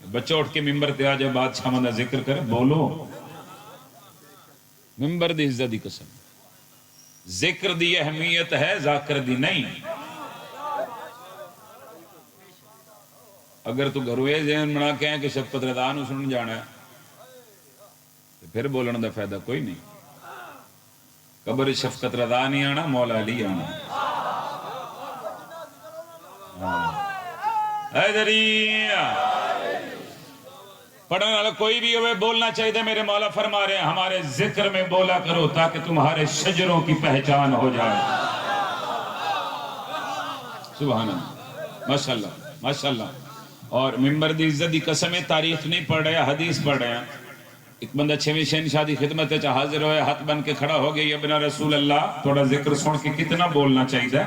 بچہ اٹھ کے ممبر تے آ جائے بادشاہ دا ذکر کرے بولو ممبر دی عزت دی قسم ذکر دی اہمیت ہے ذاکر دی نہیں اگر تو گھروے ذہن بنا کے ہیں کہ شفقت رضا نو سنن جانا ہے تو پھر بولن دا فائدہ کوئی نہیں قبر شفقت رضا نہیں آنا مولا علی آنا پڑھنے والا کوئی بھی ہوئے بولنا چاہیے میرے مولا فرما رہے ہیں ہمارے ذکر میں بولا کرو تاکہ تمہارے شجروں کی پہچان ہو جائے سبحان اللہ ماشاءاللہ ماشاءاللہ اور ممبر دی عزت دی قسم تاریخ نہیں پڑھ رہے حدیث پڑھ رہے ہیں ایک بندہ چھویں شہنشاہ دی خدمت ہے حاضر ہوئے ہاتھ بن کے کھڑا ہو گیا ابن رسول اللہ تھوڑا ذکر سن کے کتنا بولنا چاہیے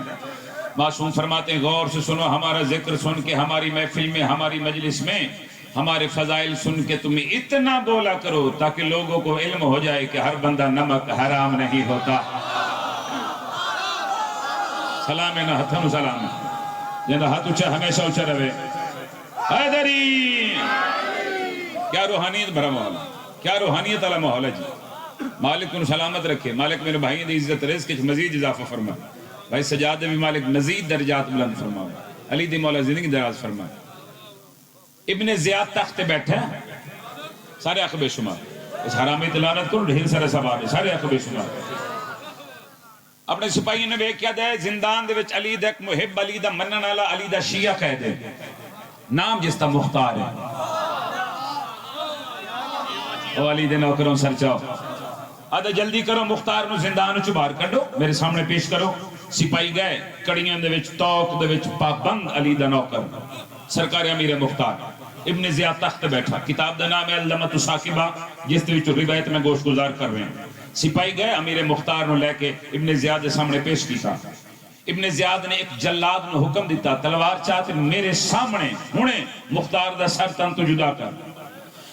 معصوم فرماتے ہیں غور سے سنو ہمارا ذکر سن کے ہماری محفل میں ہماری مجلس میں ہمارے فضائل سن کے تمہیں اتنا بولا کرو تاکہ لوگوں کو علم ہو جائے کہ ہر بندہ نمک حرام نہیں ہوتا سلام ہے نا ہتھن سلام ہے جنہا ہاتھ اچھا ہمیشہ اچھا رہے حیدری کیا روحانیت بھرا ماحول کیا روحانیت والا ماحول ہے جی مالک ان سلامت رکھے مالک میرے بھائی دی عزت رزق کی مزید اضافہ فرما بھائی سجاد بھی مالک مزید درجات بلند فرما علی دی مولا زندگی دراز فرما ابن زیاد تخت بیٹھے سارے حق بے شمار اس حرامی تلانت کو ڈھیر سارے سواب سارے حق بے شمار اپنے سپاہی نے کیا دے زندان دے وچ علی دا ایک محب علی دا منن والا علی دا شیعہ کہہ دے نام جس تا مختار ہے او علی دے نوکروں سر چاو آدھا جلدی کرو مختار نو زندان چ باہر کڈو میرے سامنے پیش کرو سپاہی گئے کڑیاں دے وچ توق دے وچ پابند علی دا نوکر سرکار امیر مختار ابن زیاد تخت بیٹھا کتاب دا نام ہے علامۃ ثاقبہ جس دے وچ روایت میں گوش گزار کر رہے ہیں سپاہی گئے امیر مختار نو لے کے ابن زیاد دے سامنے پیش کیتا ابن زیاد نے ایک جلاد نو حکم دیتا تلوار چاہتے میرے سامنے ہونے مختار دا سر تن تو جدا کر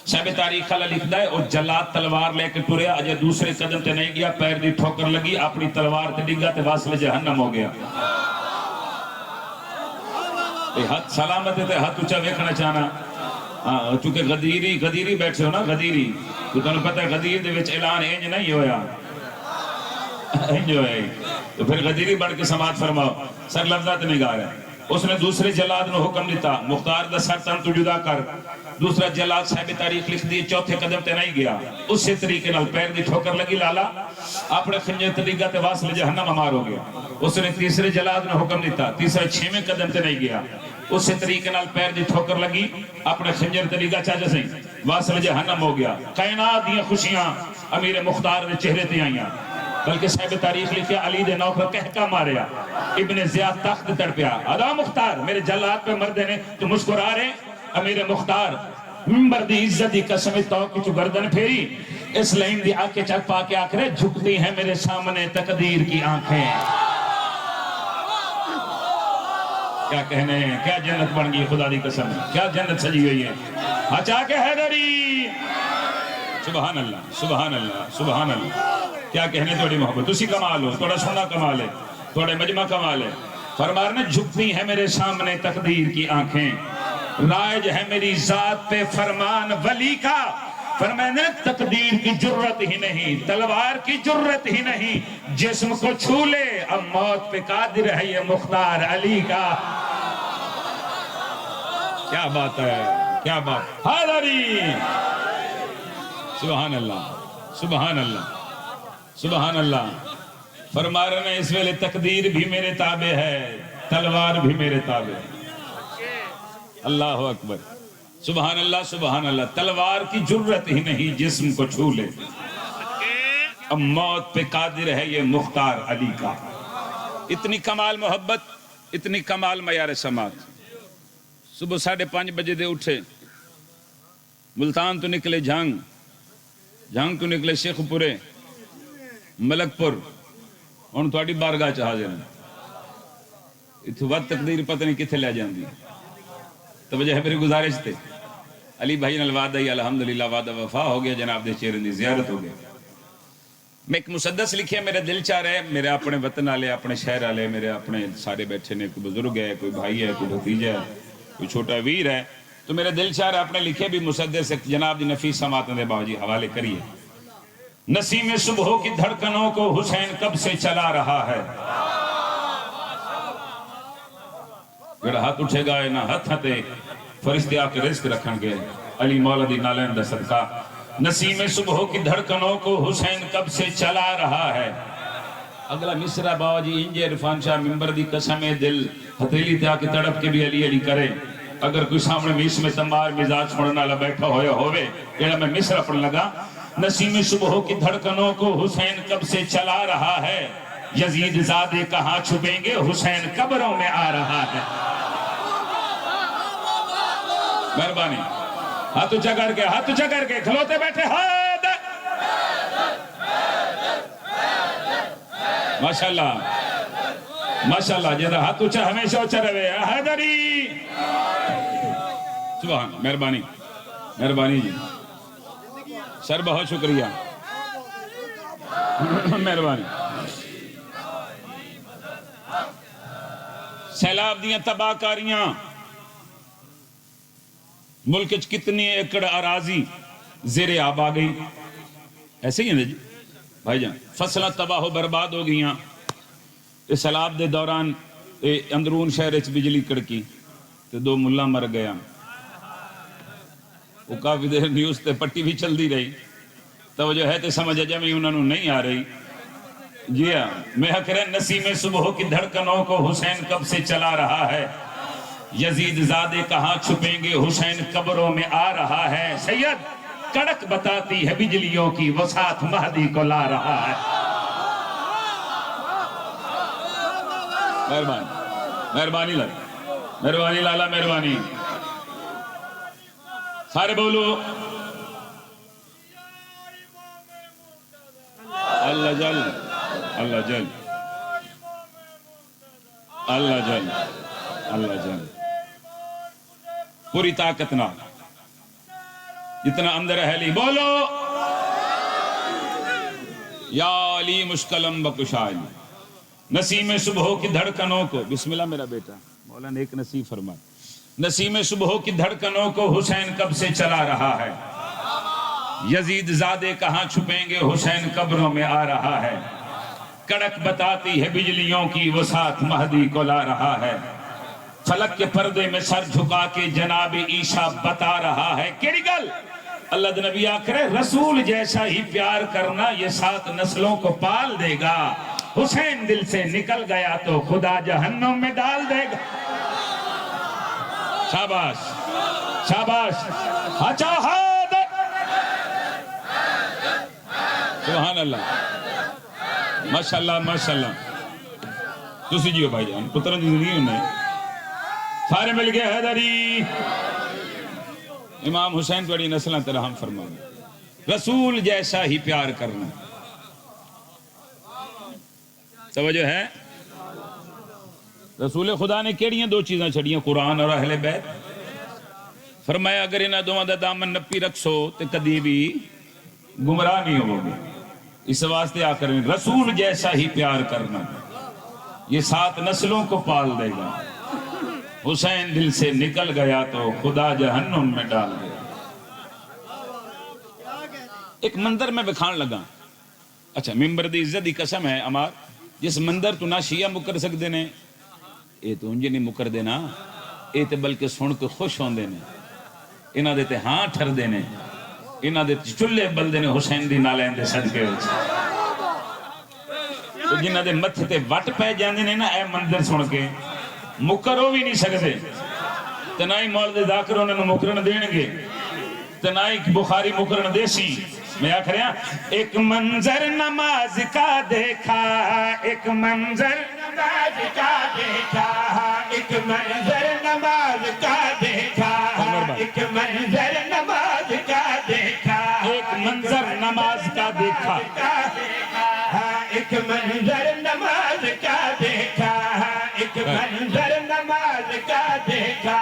صاحب تاریخ خلا لکھتا ہے اور جلاد تلوار لے کے ٹریا اجے دوسرے قدم تے نہیں گیا پیر دی ٹھوکر لگی اپنی تلوار تے ڈگا تے واصل جہنم ہو گیا ہاتھ سلامت ہے تے ہاتھ اونچا ویکھنا چاہنا چونکہ غدیری بیٹھے ہو نا غدیری تو تمہیں پتہ ہے غدیر دے وچ اعلان انج نہیں ہویا انج ہویا تو پھر غدیری بڑھ کے سماعت فرماؤ سر لفظات نہیں گا رہے اس نے دوسرے جلاد نو حکم دیتا مختار دا سر تن تو جدا کر دوسرا جلاد صاحب تاریخ لکھ دی چوتھے قدم تے نہیں گیا اسی طریقے نال پیر دی ٹھوکر لگی لالا اپنے خنجر طریقہ تے واصل جہنم ہمار ہو گیا اس نے تیسرے جلاد نو حکم دیتا تیسرا چھویں قدم تے نہیں گیا اسی طریقے نال پیر دی ٹھوکر لگی اپنے خنجر طریقہ چاچا سی واصل جہنم ہو گیا کائنات دی خوشیاں امیر مختار دے چہرے تے آئیاں بلکہ صاحب تاریخ لکھے علی دے نوکر کہکا ماریا ابن زیاد تخت تڑپیا ادا مختار میرے جلاد پہ مردے نے تو مسکرا رہے امیر مختار ممبر دی عزت دی قسم توقع چو گردن پھیری اس لائن دی آنکھیں چک پا کے آکھرے جھکتی ہیں میرے سامنے تقدیر کی آنکھیں کیا کہنے ہیں کیا جنت بن گئی خدا دی قسم کیا جنت سجی ہوئی ہے اچھا کہ حیدری سبحان اللہ سبحان اللہ سبحان اللہ کیا کہنے توڑی محبت اسی کمال ہو توڑا سننا کمال ہے توڑے مجمع کمال ہے فرمارنے جھکتی ہیں میرے سامنے تقدیر کی آنکھیں رائج ہے میری ذات پہ فرمان ولی کا فرمانے تقدیر کی جرت ہی نہیں تلوار کی جرت ہی نہیں جسم کو چھو لے اب موت پہ قادر ہے یہ مختار علی کا کیا بات ہے کیا بات حیدری سبحان اللہ سبحان اللہ سبحان اللہ فرما رہے ہیں اس ویلے تقدیر بھی میرے تابع ہے تلوار بھی میرے تابع ہے اللہ اکبر سبحان اللہ تلوار کی جرت ہی نہیں جسم کو چھو لے اب موت پہ قادر ہے یہ مختار علی کا اتنی کمال محبت اتنی کمال معیار سماعت صبح 5:30 بجے دے اٹھے ملتان تو نکلے جھانگ تو نکلے شیخ پورے ملک پور ہن تہاڈی بارگاہ چ حاضر ہیں اتھوں ود تقدیر پتہ نہیں کتھے لے جاندی توجہ ہے میری گزارش تے علی بھائی نال وعدہ ہی الحمدللہ وعدہ وفا ہو گیا جناب دے چہرے دی زیارت ہو گیا میں ایک مسدس لکھے میرے دل چاہ رہے میرے اپنے وطن والے اپنے شہر والے میرے اپنے سارے بیٹھے نے کوئی بزرگ ہے کوئی بھائی ہے کوئی بھتیجا ہے کوئی چھوٹا ویر ہے تو میرے دل چاہ رہا اپنے لکھے بھی مصدر سے جناب دی نفیس سماعتوں دے باوجی حوالے کریے. نسیم صبح کی دھڑکنوں کو حسین کب سے چلا رہا ہے. جڑا ہاتھ اٹھے گا نہ ہاتھ ہتے فرشتے آ کے رزق رکھن گے علی مولا دی نالین دا صدقہ. نسیم صبح کی دھڑکنوں کو حسین کب سے چلا رہا ہے. اگلا مصرع باوجی انجے عرفان شاہ ممبر دی قسم دل ہتھیلی تے آ کے تڑپ کے بھی علی علی کرے. اگر کوئی سامنے میس میں تمار مزاج چھوڑنا لگا بیٹھا ہوئے جڑا میں مصرع پڑھنے لگا. نسیم صبح کی دھڑکنوں کو حسین کب سے چلا رہا ہے. یزید زادے کہاں چھپیں گے حسین قبروں میں آ رہا ہے. مہربانی ہاتھ اونچا کر کے کھلوتے بیٹھے ہاتھ. ماشاءاللہ جیسا ہاتھ اونچا ہمیشہ اونچا رہے. حیدری سبحان. مہربانی جی سر بہت شکریہ. مہربانی. سیلاب دیاں تباہ کاریاں ملک کتنی ایکڑ اراضی زیر آب آ گئی. ایسے ہی ہیں جی بھائی جان. فصلیں تباہ و برباد ہو گئیاں. سیلاب دے دوران اندرون شہر اچ بجلی کڑکی تے 2 ملہ مر گیا. وہ کافی دیر نیوز تے پٹی بھی چل دی رہی. توجہ ہے تے سمجھ جمعی انہوں نے نہیں آ رہی. جی ہاں میں کریں نسیم صبح کی دھڑکنوں کو حسین کب سے چلا رہا ہے. یزید زادے کہاں چھپیں گے حسین قبروں میں آ رہا ہے. سید کڑک بتاتی ہے بجلیوں کی وہ ساتھ مہدی کو لا رہا ہے. مہربانی لالا مہربانی. سارے بولو اللہ جل اللہ جل اللہ جل اللہ جل. پوری طاقت نہ جتنا اندر ہے علی بولو یا علی مشکلم بکشائی. نسیم صبح کی دھڑکنوں کو بسم اللہ میرا بیٹا مولانا ایک نصیب فرمائے. نسیم صبح کی دھڑکنوں کو حسین کب سے چلا رہا ہے. یزید زادے کہاں چھپیں گے حسین قبروں میں آ رہا ہے. کڑک بتاتی ہے بجلیوں کی وہ ساتھ مہدی کو لا رہا ہے. فلک کے پردے میں سر جھکا کے جناب عیسیٰ بتا رہا ہے. کیڑی گل اللہ دے نبی آخرے رسول جیسا ہی پیار کرنا یہ 7 نسلوں کو پال دے گا. حسین دل سے نکل گیا تو خدا جہنم میں ڈال دے گا. شاباش شاباش. اچھا ہاتھ سبحان اللہ ماشاءاللہ ماشاءاللہ. تسی جیو بھائی جان پتروں دی زندگی ہونے سارے مل گئے. حیدری امام حسین بڑی نسلیں ترہم فرمائے. رسول جیسا ہی پیار کرنا. توجہ ہے رسول خدا نے کیڑیاں 2 چیزاں چھڑیاں قرآن اور اہل بیت. فرمایا اگر انہاں دوواں دا دامن نپی رکھسو تے کدی بھی گمراہ نہیں ہو گے. اس واسطے آ کر رسول جیسا ہی پیار کرنا یہ 7 نسلوں کو پال دے گا. حسین دل سے نکل گیا تو خدا جہنم میں ڈال دے گا. ایک مندر میں بکھان لگا. اچھا ممبر دی عزت دی قسم ہے امار جس مندر تو نہ شیعہ مکر سکتے نے اے تو انجے نہیں مکر دینا. اے تے بلکہ سن کے خوش ہون دینے. انہاں دے تے ہاں ٹھر دینے. انہاں دے چلے بل دینے حسین دی نالین دے صدقے وچ. جنہاں دے متھے تے وٹ پہ جاندے نے نا اے مندر سن کے مکر ہو بھی نہیں سکتے. تنائی مولد ذاکر انہوں نے مکرن دین گے تنائی بخاری مکرن دیسی. میں آکھ رہا ایک منظر نماز کا دیکھا ایک منظر نماز کا دیکھا ایک منظر نماز کا دیکھا ایک منظر نماز کا دیکھا ایک منظر نماز کا دیکھا ایک منظر نماز کا دیکھا ایک منظر نماز کا دیکھا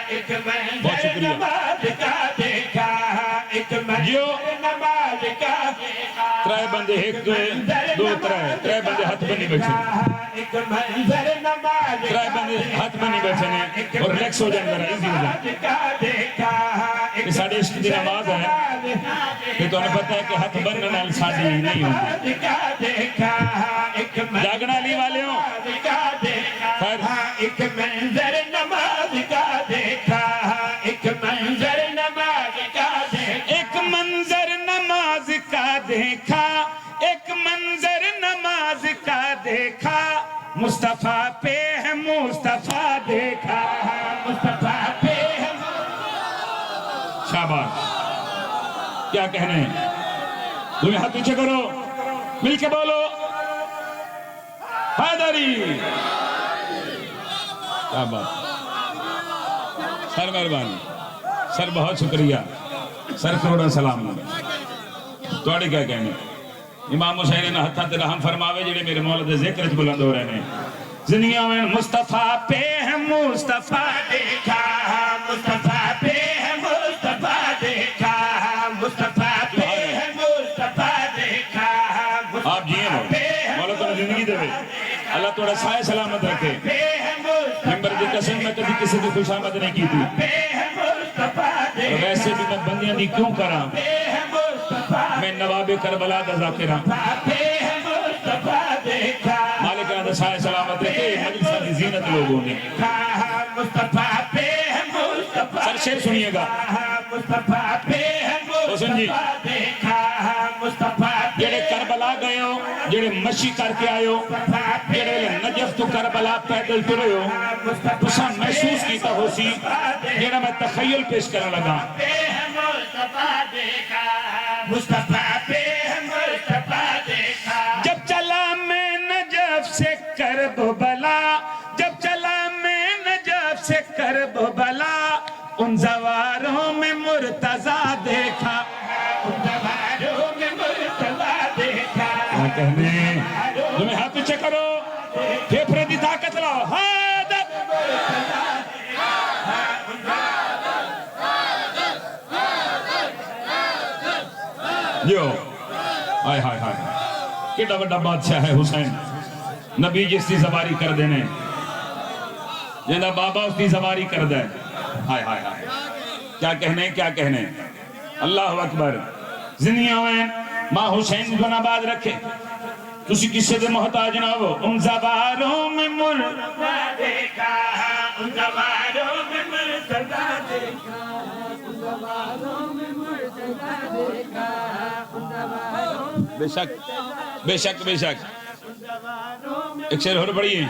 ایک منظر نماز کا دیکھا ایک منظر نماز کا ترائے بندے ایک دو ترائے بندے ہاتھ بنی بیٹھے ایک منظر نماز ترائے بندے ہاتھ بنی بیٹھے اور ریلیکس ہو جائیں گا ایزی ہو جائیں دی نماز ہے کہ تو انہیں پتہ ہے کہ ہاتھ بننے نال ساڑی نہیں ہوتی جاگنا علی والے ہوں خیر ایک منظر نماز کا دیکھا ایک منظر نماز کا دیکھا ایک منظر نماز کا دیکھا ایک منظر نماز کا دیکھا مصطفیٰ پہ ہے مصطفیٰ دیکھا مصطفیٰ پہ ہے شاباش کیا کہنے تمہیں ہاتھ پیچھے کرو مل کے بولو حیدری کیا بات سر مہربانی سر بہت شکریہ سر کروڑا سلام توڑی کیا کہنے امام حسین نے ہتھاں تے رحم فرماوے جڑے میرے مولا دے ذکر وچ بلند ہو رہے ہیں زندگیاں میں مصطفیٰ پہ ہے مصطفیٰ دیکھا مصطفیٰ پہ ہے مصطفیٰ دیکھا مصطفیٰ پہ ہے مصطفیٰ دیکھا آپ جیئے مولا تو زندگی دے اللہ توڑا سائے سلامت رکھے ممبر دی قسم میں کبھی کسی کی خوش آمد نہیں کی تھی اور ویسے بھی میں بندیاں دی کیوں کرا میں نواب کربلا دا ذاکرہ مالک دا سائے سلامت رکھے مجلسہ دی زینت لوگوں نے سر شیر سنیے گا حسن جی جڑے کربلا گئے ہو جڑے مشی کر کے آئے ہو جڑے نجف تو کربلا پیدل ترے ہو تسا محسوس کیتا ہو سی جڑا میں تخیل پیش کرنے لگا جب چلا میں نجف سے کربلا جب چلا میں نجف سے کربلا ان زواروں میں مرتضی دیکھا کہنے تمہیں ہاتھ پیچھے کرو پھیپھڑے دی طاقت لاؤ ہاتھ جو آئے ہائے ہائے کیڑا بڑا بادشاہ ہے حسین نبی جس دی زواری کر دینے جیندہ بابا اس دی زواری کر دے ہائے ہائے ہائے کیا کہنے اللہ اکبر زندگیاں ہوئے ماں حسین کو نباد رکھے تسی کسے دے محتاج نہ ہو ان زواروں میں مرتضی دیکھا ان زواروں میں مرتضی دیکھا ان زواروں میں مرتضی دیکھا بے شک بے شک بے شک ایک شعر اور پڑھیے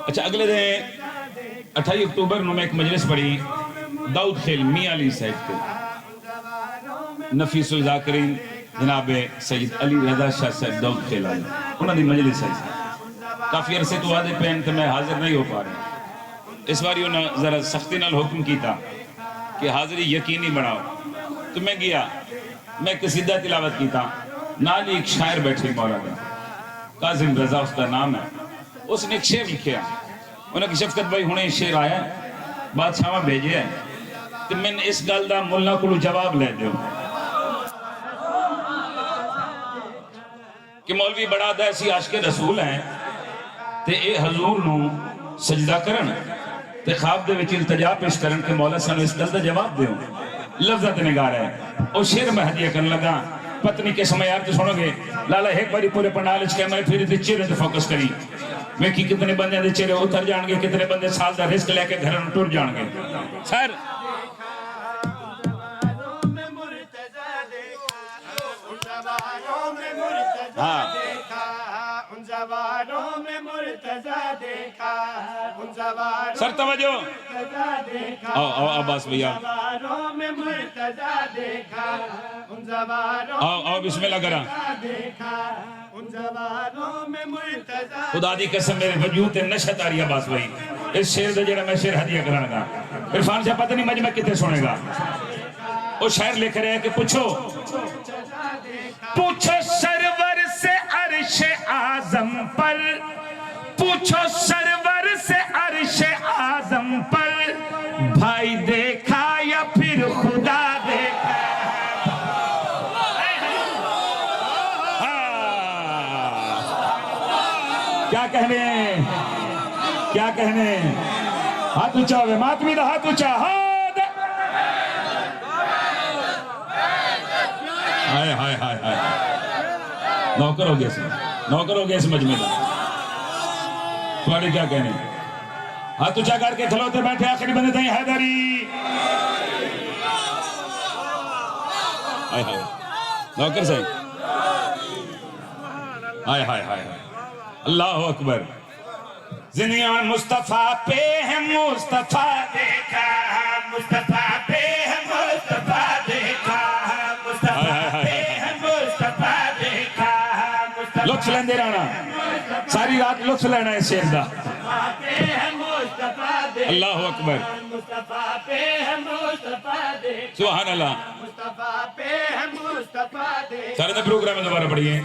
اچھا اگلے دن 28 اکتوبر میں ایک مجلس پڑھی داؤد خیل میاں علی صاحب کے نفیس الذاکرین جناب سید علی رضا شاہ صاحب داؤد خیل آئے انہوں نے مجلس ہے کافی عرصے تو آدھے پہن کہ میں حاضر نہیں ہو پا رہا اس باری انہوں نے ذرا سختی نال حکم کیتا کہ حاضری یقینی بناؤ تو میں گیا میں قصیدہ تلاوت کیتا نالی ایک شاعر بیٹھے مولا کا قاسم رضا اس کا نام ہے اس نے ایک شعر لکھیا انہوں نے شفقت بھائی ہونے شعر آیا بادشاہ میں بھیجے ہے کہ میں نے اس گل دا ملہ کو جواب لے دیو کہ مولوی بڑا دا ایسی عاشق رسول ہیں تے اے حضور نو سجدہ کرن تے خواب دے وچ التجا پیش کرن کہ مولا سانو اس گل دا جواب دیو لفظت نگار ہے او شعر میں ہدیہ کرن لگا پتنی کے سمے یار تو سنو گے لالا ایک باری پورے پنڈالج کے میں پھر چہرے تے فوکس کری میں کی کتنے بندے دے چہرے اتر جان گے کتنے بندے سال دا رزق لے کے گھروں ٹر جان گے سر ہاں سر توجہ آؤ عباس بھیا آؤ بسم اللہ کرا خدا دی قسم میرے وجود نشت آ رہی عباس بھائی اس شعر دے جڑا میں شعر ہدیہ کرانا گا عرفان سے پتہ نہیں مجمع کتے سنے گا وہ شاعر لکھ رہے ہیں کہ پوچھو سرور سے عرش اعظم پر پوچھو سرور سے عرش اعظم پر بھائی دیکھا یا پھر خدا دیکھا کیا کہنے ہاتھ اونچا ہوئے ماتمی دا ہاتھ اونچا ہائے ہائے ہائے ہائے نوکر ہو گیا نوکر ہو گیا اس مجمع کا تمہاری کیا کہنے ہاتھ اونچا کر کے کھلوتے بیٹھے آخری بندے تھے حیدری ہائے ہائے نوکر سے ہائے ہائے ہائے اللہ اکبر زندگیاں مصطفیٰ پہ ہے مصطفیٰ دیکھا مصطفیٰ پہ ہے مصطفیٰ دیکھا مصطفیٰ پہ ہے مصطفیٰ دیکھا لطف لیندے رہنا ساری رات لطف لینا ہے شیر دا اللہ اکبر مصطفیٰ پہ ہے مصطفیٰ دیکھا سبحان اللہ مصطفیٰ پہ ہے مصطفیٰ دیکھا سارے نے پروگرام میں دوبارہ پڑھیے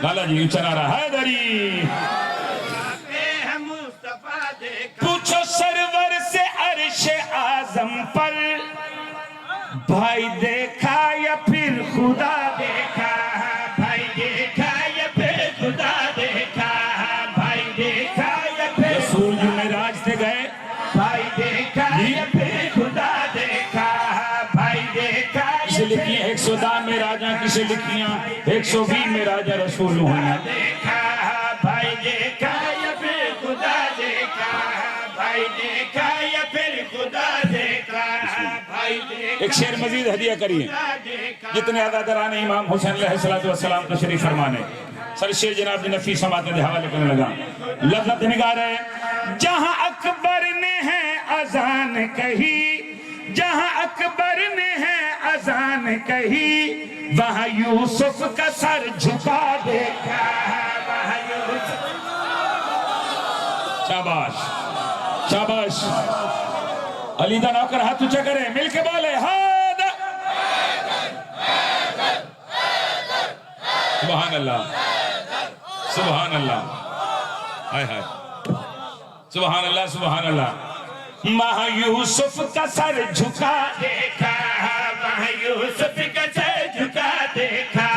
لالا جی اونچا نعرہ حیدری پوچھو سرور سے عرش اعظم پر بھائی دیکھا یا پھر خدا دیکھا بھائی دیکھا یا پھر خدا دیکھا بھائی دیکھا یا پھر رسول جو معراج سے گئے بھائی دیکھا یا پھر خدا دیکھا بھائی دیکھا کسے لکھیاں 110 معراجاں کسے لکھیاں 120 معراجاں رسول ہوئیں دیکھا بھائی دیکھا یا پھر خدا دیکھا بھائی دیکھا یا پھر خدا دیکھا بھائی دیکھا ایک شعر مزید ہدیہ کریے جتنے عزاداران امام حسین علیہ السلام تشریف فرمانے سر شیر جناب جی نفیس سماعت دے حوالے کرنے لگا لفظ نگار ہے جہاں اکبر نے ہے اذان کہی جہاں اکبر نے ہے اذان کہی وہاں یوسف کا سر جھکا دیکھا وہاں یوسف شاباش شاباش علی دا نوکر ہاتھ اونچا کرے مل کے بولے حیدر سبحان اللہ سبحان اللہ ہائے ہائے سبحان اللہ سبحان اللہ ماں یوسف کا سر جھکا دیکھا وہاں یوسف کا سر جھکا دیکھا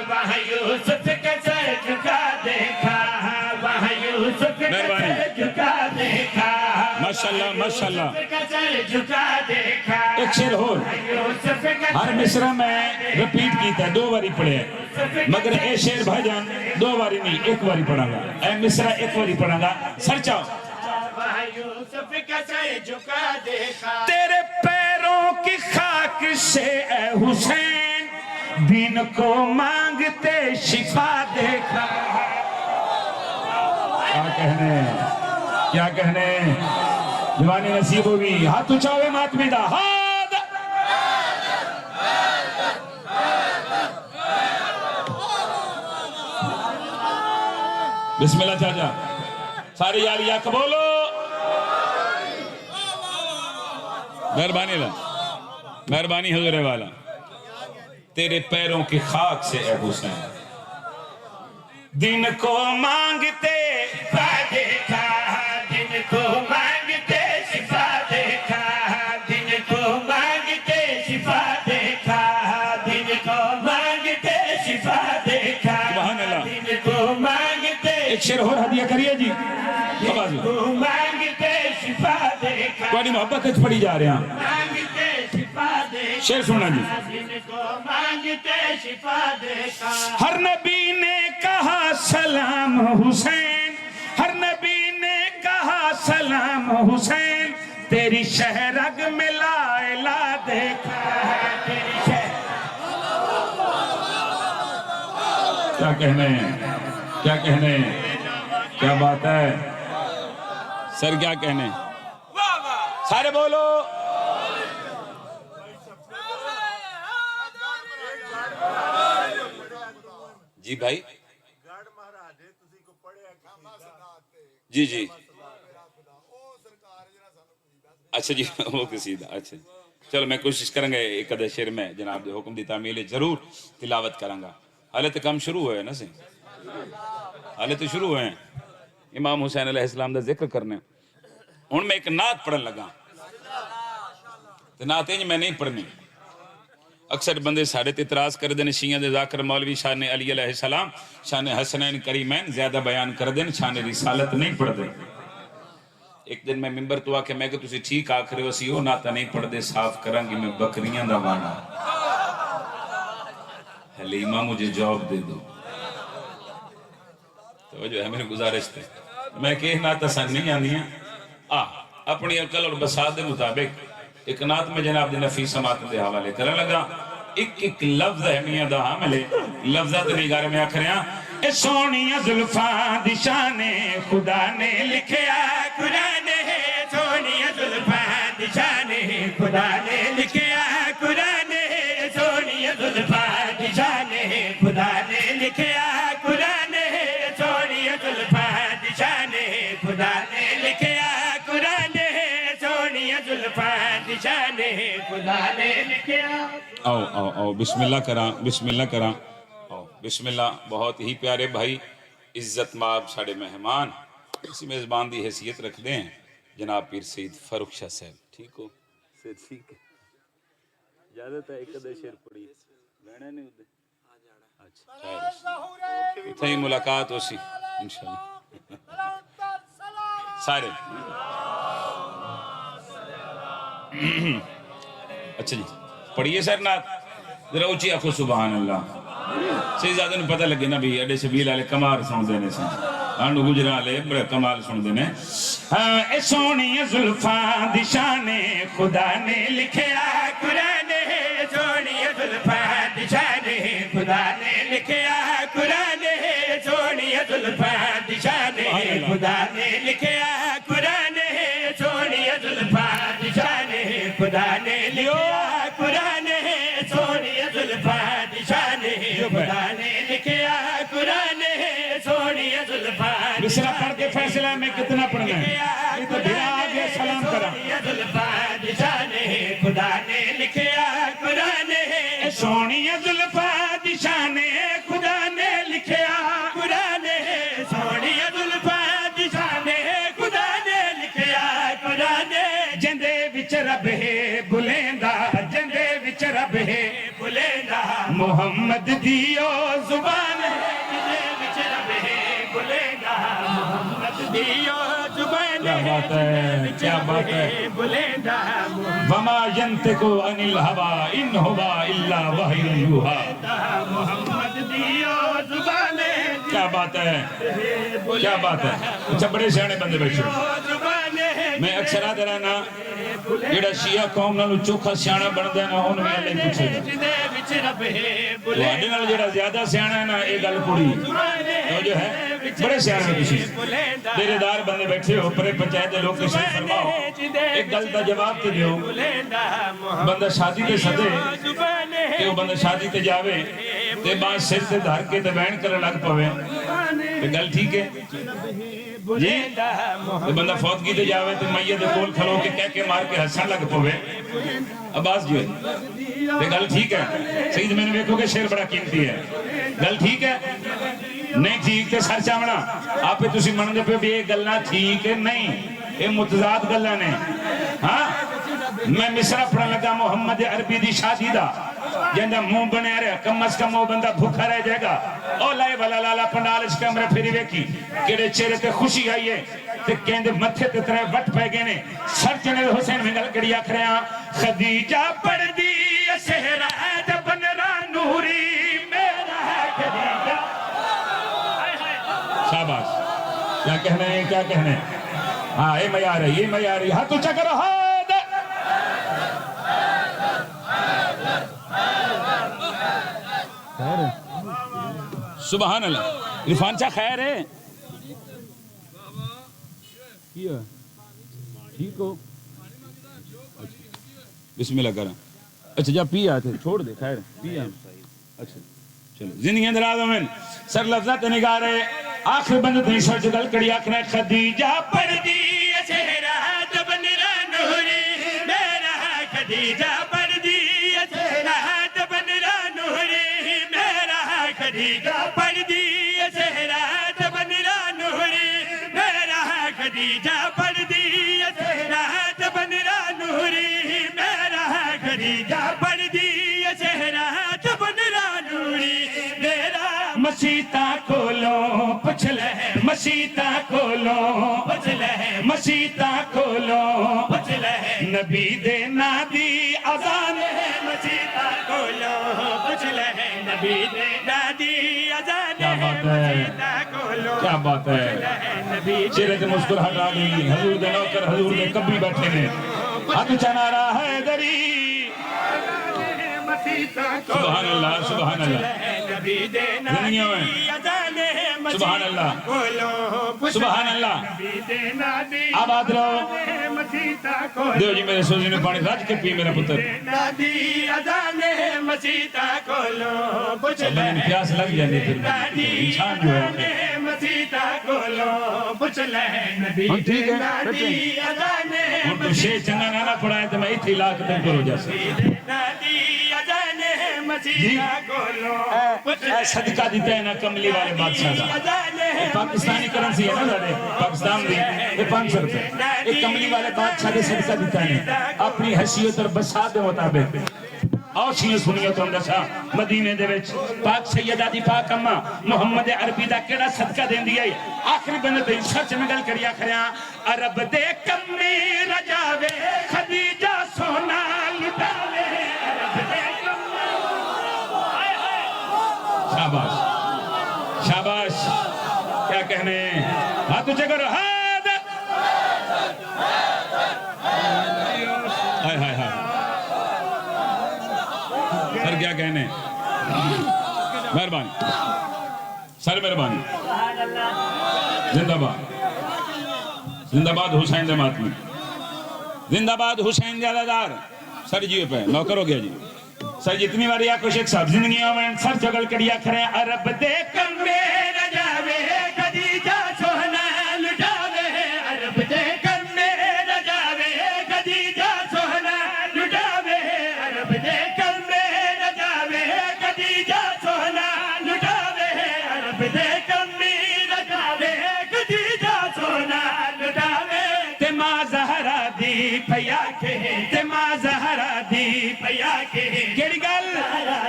وہاں یوسف کا سر جھکا دیکھا وہاں یوسف کا سر جھکا دیکھا ماشاءاللہ ماشاءاللہ کا سر جھکا دیکھا ایک شعر ہو یوسف کا ہر مصرع میں رپیٹ کیتا ہے 2 باری پڑھے مگر اے شعر بھائی جان 2 باری نہیں 1 باری پڑھا گا اے مصرع 1 باری پڑھا گا سر چاہو وہاں یوسف کا سر جھکا دیکھا تیرے پیروں کی خاک سے اے حسین دین کو مانگتے شفا دیکھا کیا کہنے کیا کہنے جوانی نصیب ہوگی ہاتھ اچھاوے ماتمی دا ہاتھ بسم اللہ چاچا سارے یاری یا بولو مہربانی حضور والا تیرے پیروں کی خاک سے اے حسین دن کو مانگتے شفا دیکھا دن کو مانگتے شفا دیکھا دن کو مانگتے شفا دیکھا دن کو مانگتے شفا دیکھا سبحان اللہ دن کو مانگتے ایک شعر اور ہدیہ کریے جی دن کو مانگتے شفا دیکھا تھوڑی محبت اچھ پڑی جا رہے ہیں مانگتے شفا دیکھا شعر سننا جی دن کو مانگتے شفا دیکھا ہر نبی نے کہا سلام حسین ہر نبی نے کہا سلام حسین تیری شہرگ میں لا الہ دیکھا ہے تیری شہرگ کیا کہنے کیا کہنے کیا بات ہے سر کیا کہنے سارے بولو جی بھائی جی جی اچھا جی وہ کسی دا اچھا چلو میں کوشش کروں گا ایک ادھے شعر میں جناب دے حکم دی تعمیل ضرور تلاوت کروں گا حالے تو کم شروع ہوئے نا سی حالے تو شروع ہوئے ہیں امام حسین علیہ السلام دا ذکر کرنے ان میں ایک نعت پڑھن لگا تو نعت انج میں نہیں پڑھنی اکثر بندے ساڑھے اعتراض کر دیں شیعہ دے ذاکر مولوی شان علی علیہ السلام شان حسنین کریمین زیادہ بیان کر دیں شان رسالت نہیں پڑھ دیں ایک دن میں ممبر تو آکے میں کہ تسی ٹھیک آکھرے ہو سی ہو ناتا نہیں پڑھ دے صاف کرانگی میں بکریاں دا وانا حلیمہ مجھے جاب دے دو. تو جو ہے میری گزارش تھی میں کہ نعت آسان نہیں آنی ہے اپنی عقل اور بساط دے مطابق ایک نعت میں جناب دی نفیس سماعت دے حوالے کرنے لگا. ایک لفظ ہے میاں دا حاملے لفظات نگارے میں آکھ رہے ہیں اے سونی زلفاں دی شان خدا نے لکھیا قرآن ہے. سونی زلفاں دی شان خدا نے لکھیا قرآن ہے. سونی زلفاں دی شان خدا نے لکھیا قرآن ہے. سونی زلفاں دی شان خدا نے لکھیا قرآن ہے. سونی زلفاں دی شان خدا نے لکھیا. آؤ آؤ آؤ بسم اللہ کراں بسم اللہ کراں آؤ بسم اللہ. بہت ہی پیارے بھائی عزت مآب ساڑے مہمان اسی میزبان دی حیثیت رکھ دیں جناب پیر سید فاروق شاہ صاحب. ٹھیک ہو سید ٹھیک ہے اجازت ہے ایک دے شیر پڑی لینا نہیں ہوتے اچھا اتھے ہی ملاقات ہو سی انشاءاللہ سارے. اچھا جی پڑھئے سر نات ذرا اچھی آخو سبحان اللہ. صحیح زیادہ نے پتہ لگے نا بھی اڈے شبیل آلے کمال سن دینے سے آنو گجرہ آلے بڑے کمال سن دینے. اے سونی زلفاں دی شان خدا نے لکھیا قرآن ہے. سونی زلفاں دی شان خدا نے لکھیا قرآن ہے. سونی زلفاں دی شان خدا نے لکھیا قرآن ہے. سونی زلفاں دی شان خدا نے لکھیا قرآن ہے. سونی زلفاں دی شان خدا نے لکھیا قرآن ہے. سونی زلفاں مصرع پڑھ کے فیصلہ میں کتنا پڑھنا ہے یہ تو بھیرا آگے سلام کرا. زلفاں دی شان خدا نے لکھیا قرآن ہے. سونی زلفاں دی شان خدا نے لکھیا قرآن ہے. سونی زلفاں دی شان خدا نے لکھیا قرآن ہے. جندے وچ رب ہے بلیندا جندے وچ رب ہے بلیندا محمد دیو زبان ہے. جندے وچ رب ہے بلیندا محمد دیو زبان ہے. کیا بات ہے کیا بات ہے بلیندا وما ینطقو عن الہوی ان ہوا الا وحی یوحی. محمد دیو زبان ہے. کیا بات ہے کیا بات ہے. اچھا بڑے سیانے بندے بیٹھے میں اکثر آدھ رہنا جڑا شیعہ قوم نالو چوکھا سیانا بن دینا ان میں اللہ پوچھے گا وہاں نال جڑا زیادہ سیانا ہے نا ایک گل پوری تو جو ہے بڑے سیانے پوچھے دیرے دار بندے بیٹھے ہو پرے پنچایت دے لوگ تشریف فرماؤ ایک گل دا جواب تے دیو. بندہ شادی تے سدے کہ وہ بندہ شادی تے جاوے تے بانس سر تے دھر کے تے بین کر لگ پوے تے گل ٹھیک ہے جی. تے بندہ فوت کی تے جاوے تے میت دے کول کھلو کے کہہ کے مار کے ہنسن لگ پوے عباس جو ہے تے گل ٹھیک ہے. سید میں نے دیکھو کہ شعر بڑا قیمتی ہے گل ٹھیک ہے نہیں ٹھیک تے سر چاونا آپ پہ تسی من دے پہ بھی یہ گلنا ٹھیک ہے نہیں یہ متضاد گلنا نے. ہاں میں مصرع پڑھن لگا محمد عربی دی شادی دا جندہ منہ بنے رہے کم از کم وہ بندہ بھوکا رہ جائے گا. او لائے والا لالا پنڈال اس کمرے پھری ویکھی کیڑے چہرے تے خوشی آئی ہے تے کہندے متھے تے ترے وٹ پہ گئے نے. سر چنے حسین میں گل کڑی آکھ رہے ہیں خدیجہ پڑھ دی سہرا جبن را نوری میرا خدیجہ. شاباش کیا کہنا ہے کیا کہنا ہے. ہاں یہ معیار ہے یہ معیار ہے. ہاتھ اونچا کرو ہاتھ. سبحان اللہ عرفان چاہ خیر ہے ٹھیک ہو بسم اللہ کریں. اچھا جا پی آتے چھوڑ دے خیر پی آتے. اچھا چلو زندگی اندراز میں سر لفظات نگاہ رہے آخر بند نہیں سوچ گل کڑی آخر خدیجہ پڑھ دی چہرہ جبن را نوری میرا خدیجہ پڑھ دی چہرہ جبن را نوری میرا خدیجہ پڑھ دی چہرہ جبن را نوری میرا خدیجہ پڑھ دی چہرہ جبن را نوری میرا خدیجہ پڑھ دی چہرہ جبن را نوری میرا. مسیطہ کھولو پچھلے مسیطہ کھولو پچھلے مسیطہ کھولو پچھلے نبی دے نادی اذان ہے. مسیطہ کھولو پچھلے نبی دے نادی اذان کیا بات ہے، کیا بات ہے، چہرے سے مسکراہٹ آ گئی، حضور دے نوکر حضور دے کبھی بیٹھے نے، ہاتھ چنا رہا ہے دری، سبحان اللہ سبحان اللہ، زندگیوں میں سبحان اللہ سبحان اللہ، آباد رہو، دیو جی میرے سوزی نے پانی راج کے پی میرا پتر، اللہ نے پیاس لگ جانے پھر انسان جو ہے ہم ٹھیک ہے بیٹھیں، ہم تو شیع چنگا نانا پڑھائے تو میں اتھی لاکھ دن پر ہو جیسا جی اے صدقہ دیتا ہے نا کملی والے بادشاہ دا، پاکستانی کرنسی ہے نا دارے پاکستان دی، یہ 500 روپے، ایک کملی والے بادشاہ دے صدقہ دیتا ہے اپنی حیثیت اور بساط دے مطابق، اور سنیے سنیے تو ہم دسا مدینے دے وچ پاک سیدہ دی پاک اممہ محمد عربی دا کیڑا صدقہ دین دیا ہے، آخری بندے تے سچ میں گل کریا کھڑیاں، عرب دے کمی رجاوے خدیجہ سونا لٹاوے، عرب دے شاباش شاباش، کیا کہنے، ہاتھ اونچے کرو، ہاتھ، ہائے ہائے ہائے، سر کیا کہنے، مہربانی سر مہربانی، زندہ باد زندہ باد حسین دے ماتمی، زندہ باد حسین دے علیدار، سر جیو پہ نوکر ہو گیا جی، سر جتنی باری آکو شیخ صاحب زندگیوں میں سر چگل کڑیا کھڑے، عرب دے کمبے رجاوے خدیجہ سونا لٹاوے، عرب دے کمبے رجاوے خدیجہ سونا لٹاوے، عرب دے کمبے رجاوے خدیجہ سونا لٹاوے، عرب دے کمبے رجاوے خدیجہ سونا لٹاوے، تے ماں زہرا دی پیا کے، تے ماں زہرا دی پیا کے، کیڑی گل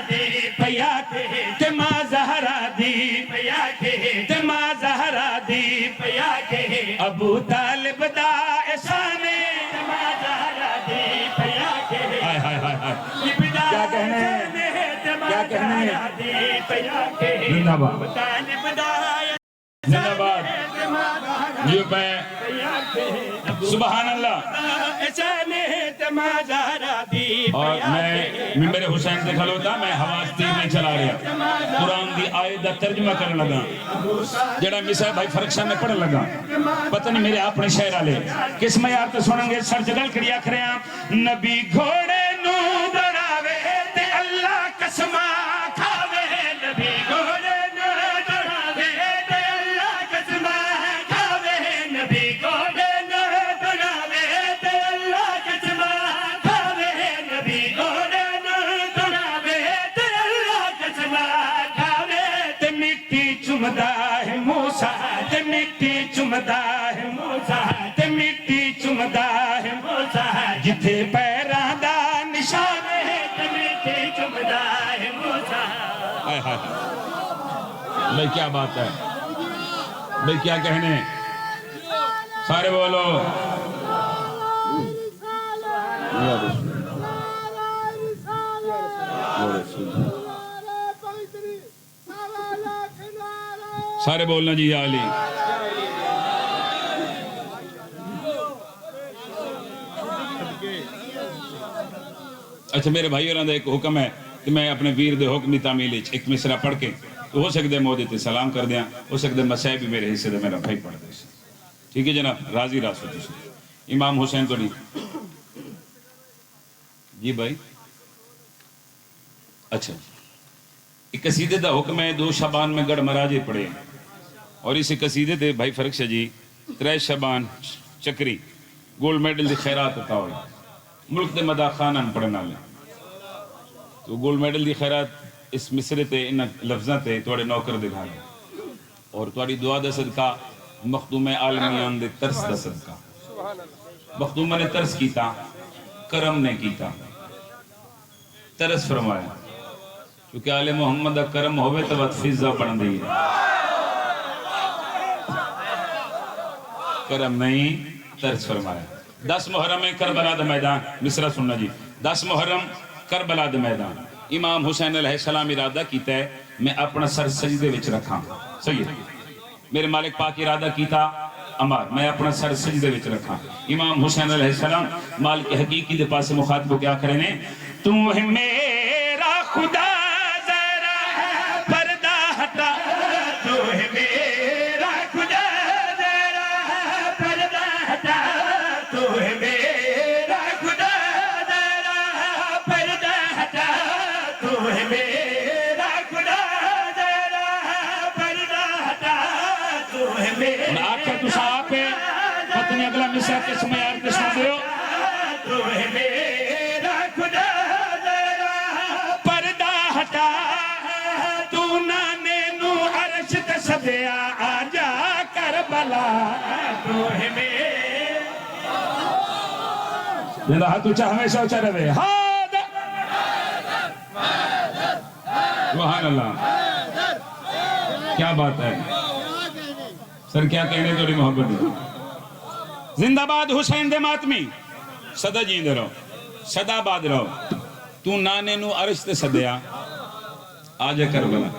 دی پیا کے، تے ماں زہرا دی پیا کے، تے ماں زہرا دی پیا کے، ابو طالب دا احسان، تے ماں زہرا دی پیا کے، ہائے ہائے ہائے ہائے، کیا کہنے کیا کہنے، زندہ باد زندہ باد، یہ پہ سبحان اللہ، اور میں میرے حسین سے کھلوتا میں حواس تیر نہیں چلا رہا، قرآن دی آیت دا ترجمہ کرنے لگا، جڑا مسا بھائی فرقشان میں پڑھنے لگا، پتہ نہیں میرے اپنے شہر آلے کس میں یار تو سنیں گے، سر جگل کریا کھریاں، نبی گھوڑے نو بڑھاوے تے اللہ قسمہ کھاوے، نبی گھوڑے نو بڑھاوے تے اللہ قسمہ کھاوے، نبی گھوڑے نو بڑھاوے تے اللہ قسمہ کھاوے، نبی گھوڑے نو بڑھاوے تے اللہ قسمہ کھاوے، تے مٹی چمدا ہے موسیٰ، تے مٹی چمدا ہے موسیٰ، تے مٹی چمدا ہے موسیٰ، جتھے پیران دا نشان ہے، تے مٹی چمدا ہے موسیٰ، آئے ہائے بھئی کیا بات ہے، بھئی کیا کہنے، سارے بولو سارے بولنا جی یا علی، اچھا میرے بھائی اور ایک حکم ہے کہ میں اپنے ویر دے حکمی تعمیل ایک مصرع پڑھ کے تو ہو سکتے موجے تے سلام کر دیا، ہو سکتے مسائب بھی میرے حصے دے میرا بھائی پڑھ دے، ٹھیک ہے جناب، راضی راست ہوتی سے امام حسین تو نہیں جی بھائی، اچھا ایک قصیدے دا حکم ہے 2 شعبان میں گڑھ مراجے پڑھے، اور اسی قصیدے دے بھائی فرقشہ جی 3 شعبان چکری گولڈ میڈل دی خیرات ہوتا ہوئی، ملک دے مدہ خانہ پڑھنا لیں، تو گولڈ میڈل دی خیرات اس مصرے تے ان لفظاں تے توڑے نوکر دکھا لیں، اور توڑی دعا دا صدقہ مخدوم عالمیان دے ترس دا صدقہ، مخدومہ نے ترس کیتا، کرم نے کیتا، ترس فرمایا، کیونکہ آل محمد دا کرم ہوئے تو وقت فضا پڑھ دی، کرم نہیں ترس فرمایا۔ 10 محرم کربلا دا میدان، مصرع سننا جی، 10 محرم کربلا دا میدان، امام حسین علیہ السلام ارادہ کیتا ہے میں اپنا سر سجدے وچ رکھاں. صحیح ہے. میرے مالک پاک ارادہ کیتا عمار میں اپنا سر سجدے وچ رکھاں. امام حسین علیہ السلام مالک حقیقی دے پاس مخاطب کو کیا کرے نے تو ہے میرا خدا ذرا پردہ ہٹا تو ہے میرا خدا ذرا پردہ ہٹا تو ہے میرا خدا ذرا پردہ ہٹا تو ہے میرا خدا ذرا پردہ ہٹا تو ہے میرا آخر تو صاحب ہے پتنی اگلا مصرع کے سمے آر کے سن دیو تو ہے میرا خدا ذرا پردہ ہٹا تو نانے نو عرش تے سدیا آجا کربلا تو ہے میرا جنہا ہاتھ اچھا ہمیشہ اچھا رہے ہاد سبحان اللہ. کیا بات ہے سر کیا کہنے توڑی محبت ہے. زندہ باد حسین دے ماتمی صدا جیندے رہو صدا باد رہو تو نانے نو عرش تے سدیا آجا کربلا.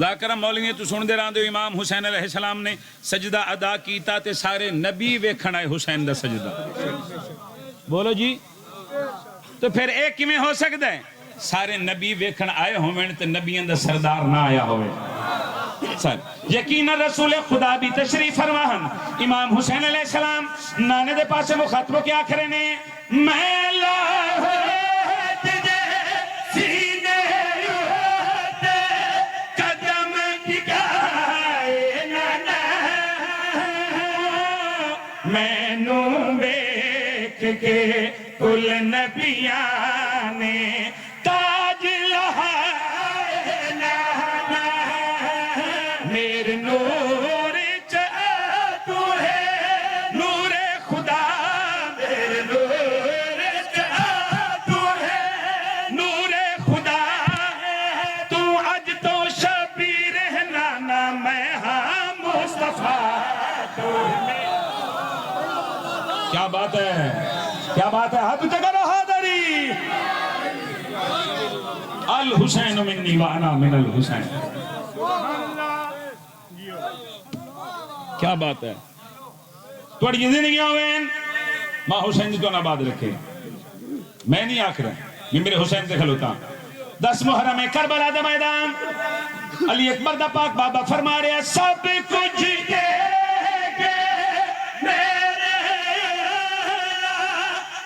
ذاکرہ مولوی تو سن دے رہاں دے امام حسین علیہ السلام نے سجدہ ادا کیتا تے سارے نبی ویکھن آئے حسین دا سجدہ. بولو جی تو پھر ایک کی میں ہو سکتا ہے سارے نبی ویکھن آئے ہوئے تے نبیان دا سردار نہ آیا ہوئے. یقینا رسول خدا بھی تشریف فرماہن. امام حسین علیہ السلام نانے دے پاسے مخاطب کیا کرے نے میں لاہو تجھے سینے ہوتے قدم ٹکائے نانا میں نو بیک کے کل نبیاں نے تاج لہائے نانا میرے نور چاہ تو ہے نور خدا میرے نور چاہ تو ہے نور خدا تو اج تو شبیر ہے نانا میں ہاں مصطفیٰ. کیا بات ہے کیا بات ہے. ہاتھ جگہ حاضری الحسین منی وانا من الحسین. کیا بات ہے. توڑی زندگی ہوئے ماں حسین جی تو نباد رکھے. میں نہیں آکھ رہا یہ میرے حسین سے کھلوتا. 10 محرم کربلا دا میدان علی اکبر دا پاک بابا فرما رہے سب کچھ دے گے میرے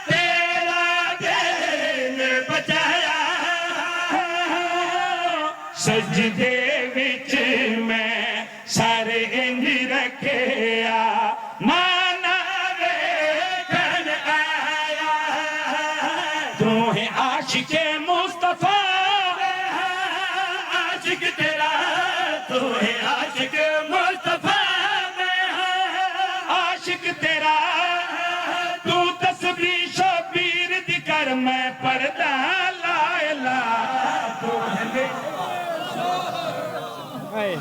تیرا دین بچایا سجدے وچ میں سارے انج رکھیا نانا ویکھن آیا تو ہے عاشق مصطفیٰ عاشق تیرا تو ہے عاشق مصطفیٰ عاشق تیرا تو تسبیح شبیر دی کر میں پڑھدا لا الہ تو ہے.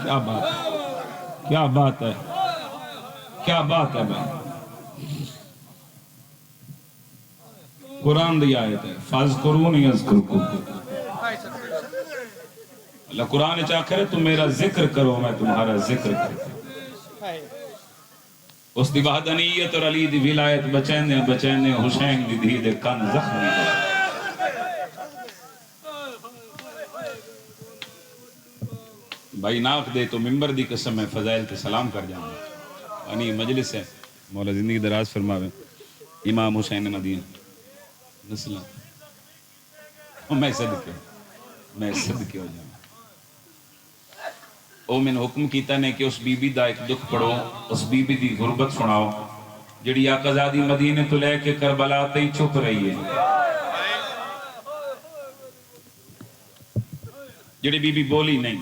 کیا بات کیا بات ہے کیا بات ہے بھائی. قرآن دی آیت ہے فاذکرونی اذکرکم. اللہ قرآن چاہ کرے تم میرا ذکر کرو میں تمہارا ذکر کروں. اس دی وحدانیت اور علی دی ولایت بچینے حسین دی دھی دے کن زخمی ہے. بھائی ناک دے تو ممبر دی قسم میں فضائل تے سلام کر جاؤں. انہی مجلس ہے مولا زندگی دراز فرماوے امام حسین مدین نسلہ میں صدقے ہو جاؤں. او میں نے حکم کیتا نے کہ اس بی بی دا ایک دکھ پڑھو اس بی بی دی غربت سناؤ جڑی آقا زادی مدینے تو لے کے کربلا تے ہی چھپ رہی ہے. جڑی بی بی بولی نہیں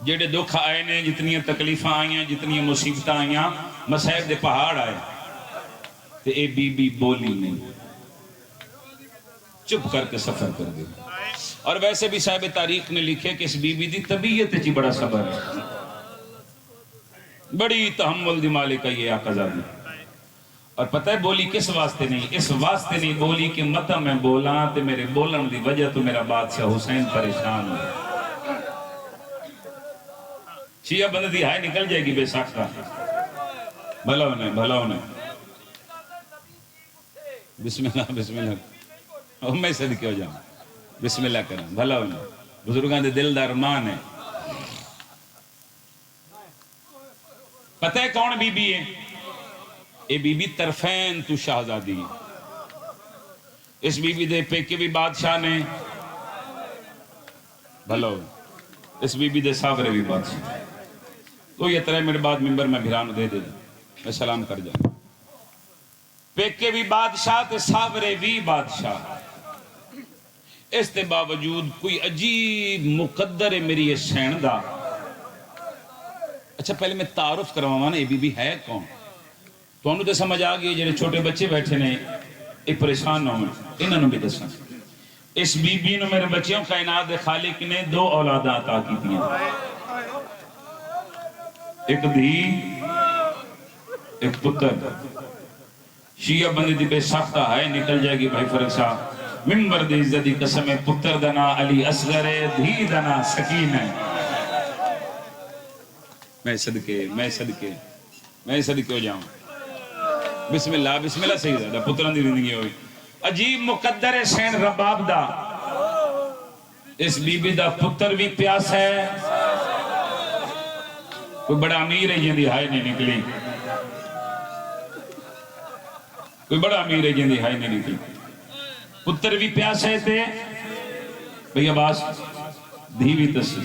جڑے دکھ آئے نے جتنی تکلیفاں آئیں جتنی مصیبتاں آئیں مسائب دے پہاڑ آئے تے اے بی بی بولی نہیں چپ کر کے سفر کر دے. اور ویسے بھی صاحب تاریخ نے لکھے کہ اس بی بی دی طبیعت چی بڑا صبر ہے بڑی تحمل دی مالک ہے یہ آقا زادی. اور پتہ ہے بولی کس واسطے نہیں؟ اس واسطے نہیں بولی کہ متا میں بولا تے میرے بولن دی وجہ تو میرا بادشاہ حسین پریشان ہو. شیعہ بندے دی ہائے نکل جائے گی بے ساختہ. بھلا انہیں بسم اللہ او میں صدقے ہو جاؤں. بسم اللہ کریں بھلا انہیں. بزرگاں دے دل دا ارمان ہے. پتہ ہے کون بی بی ہے؟ اے بی بی طرفین تو شہزادی ہے. اس بی بی دے پیکے بھی بادشاہ نے بھلو، اس بی بی دے ساورے بھی بادشاہ. تو یہ طرح میرے بعد ممبر میں بھیرانو دے دے میں سلام کر جاؤں. پیکے بھی بادشاہ تے ساورے بھی بادشاہ. اس تے باوجود کوئی عجیب مقدر ہے میری یہ سین دا. اچھا پہلے میں تعارف کرواواں نا اے بی بی ہے کون. تو انہوں تے سمجھ آ گئی جڑے چھوٹے بچے بیٹھے نے ایک پریشان نہ ہوئے انہوں نے بھی دسنا. اس بی بی نے میرے بچیوں کائنات دے خالق نے 2 اولاداں عطا کی تھی. ایک دھی ایک پتر. شیعہ بندی دی بے ساختہ ہے نکل جائے گی بھائی فرق صاحب. ممبر دی عزت دی قسم ہے پتر دنا علی اصغر ہے دھی دنا سکین ہے. میں صدقے ہو جاؤں. بسم اللہ صحیح زیادہ پتران دی زندگی ہوئی. عجیب مقدر ہے سین رباب دا. اس بی بی دا پتر بھی پیاس ہے. کوئی بڑا امیر ہے جن دی ہائے نہیں نکلی. کوئی بڑا امیر ہے جن دی ہائے نہیں نکلی. پتر بھی پیاس ہے تے بھئی عباس دھی بھی تسی.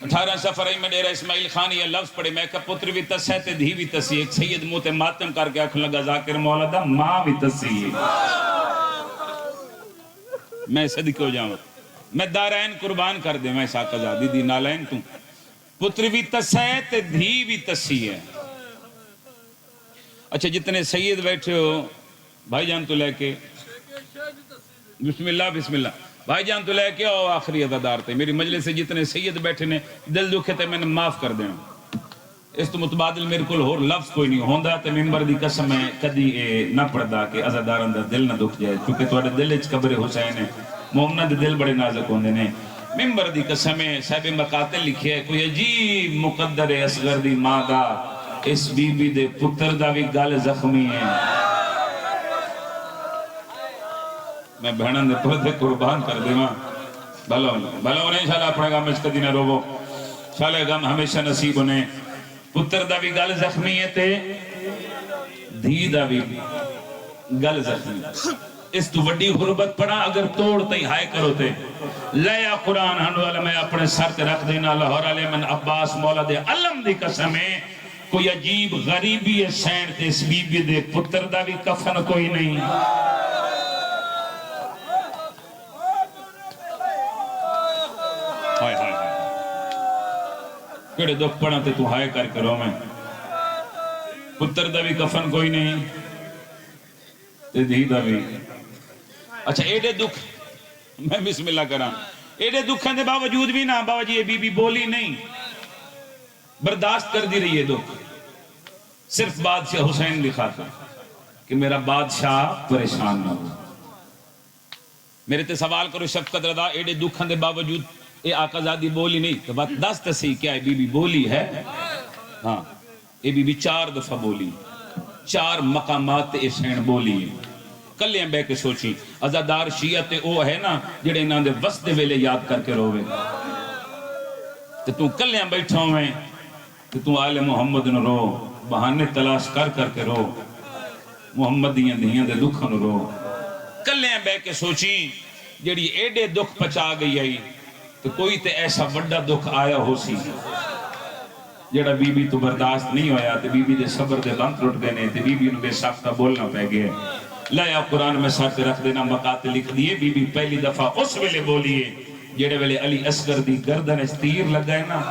18 سفر میں ڈیرہ اسماعیل خان یہ لفظ پڑھے میں کہا پتر بھی تس ہے تے دھی بھی تسی. ایک سید موت ماتم کر کے آکھن لگا ذاکر مولا دا ماں بھی تسی ہے. میں صدقے ہو جاؤں. میں دارین قربان کر دے میں ساکہ زادی دی نالین توں. پتر بھی تس ہے تے دھی بھی تسی ہے. اچھا جتنے سید بیٹھے ہو بھائی جان تو لے کے بسم اللہ بھائی جان تو لے کے آؤ آخری عزادار تے. میری مجلس سے جتنے سید بیٹھے نے دل دکھے تے میں نے معاف کر دینا. اس تو متبادل میرے کل اور لفظ کوئی نہیں ہوندا تے ممبر دی قسم ہے کدی نہ پڑھدا کہ عزادار اندر دل نہ دکھ جائے کیونکہ تواڈے دل وچ قبر حسین ہے. مومناں دے دل بڑے نازک ہوندے نے. ممبر دی قسم ہے صاحب مقاتل لکھیا ہے کوئی عجیب مقدر ہے اصغر دی ماں دا. اس بی بی دے پتر دا بھی گل زخمی ہے. میں بہنان دے پردے قربان کر دے ماں بھلا انہیں انشاءاللہ اپنے گام اس کدی نہ روو. انشاءاللہ گام ہمیشہ نصیب انہیں. پتر دا بھی گل زخمی ہے تے دھی دا بھی گل زخمی. اس تو وڈی غربت پڑا اگر توڑ تے ہائے کرو تے لیا قرآن ہنو والا میں اپنے سر تے رکھ دینا. لاہور علیہ من عباس مولا دے علم دی قسم ہے کوئی عجیب غریبی ہے سین تے اس بی بی دے پتر دا بھی کفن کوئی نہیں. ہائے ہائے کڑے دکھ پڑا تے تو ہائے کر کرو میں. پتر دا بھی کفن کوئی نہیں تے دھی دا بھی. اچھا ایڈے دکھ میں بسم اللہ کرا ایڈے دکھیں دے باوجود بھی نہ بابا جی یہ بی بی بولی نہیں برداشت کر دی رہی ہے دکھ صرف بادشاہ حسین لکھا تھا کہ میرا بادشاہ پریشان نہ ہو. میرے تے سوال کرو شفقت رضا ایڈے دکھیں دے باوجود اے آقا زادی بولی نہیں تو بات دست سی کیا ہے بی بی بولی ہے. ہاں اے بی بی 4 دفعہ بولی 4 مقامات اے سین بولی ہے. کلیاں بے کے سوچی عزادار شیعہ تے او ہے نا جڑے انہاں دے وسط ویلے یاد کر کے روے تے تو کلیاں بیٹھا ہوئے تے تو آل محمد نو رو بہانے تلاش کر کر کے رو محمد دیاں دے دکھاں نو رو. کلیاں بے کے سوچی جڑی ایڈے دکھ پچا گئی آئی تو کوئی تے ایسا بڑا دکھ آیا ہو سی جڑا بی بی تو برداشت نہیں ہویا تے بی بی دے صبر دے بند رٹ گئے تے بی بی نو بے ساختہ بولنا پہ گئے. لایا قرآن میں ساتھ رکھ دینا مقاتل لکھ دیئے بی بی پہلی دفعہ اس ویلے بولیے جڑے ویلے علی اصغر دی گردن اس تیر لگ گئے نا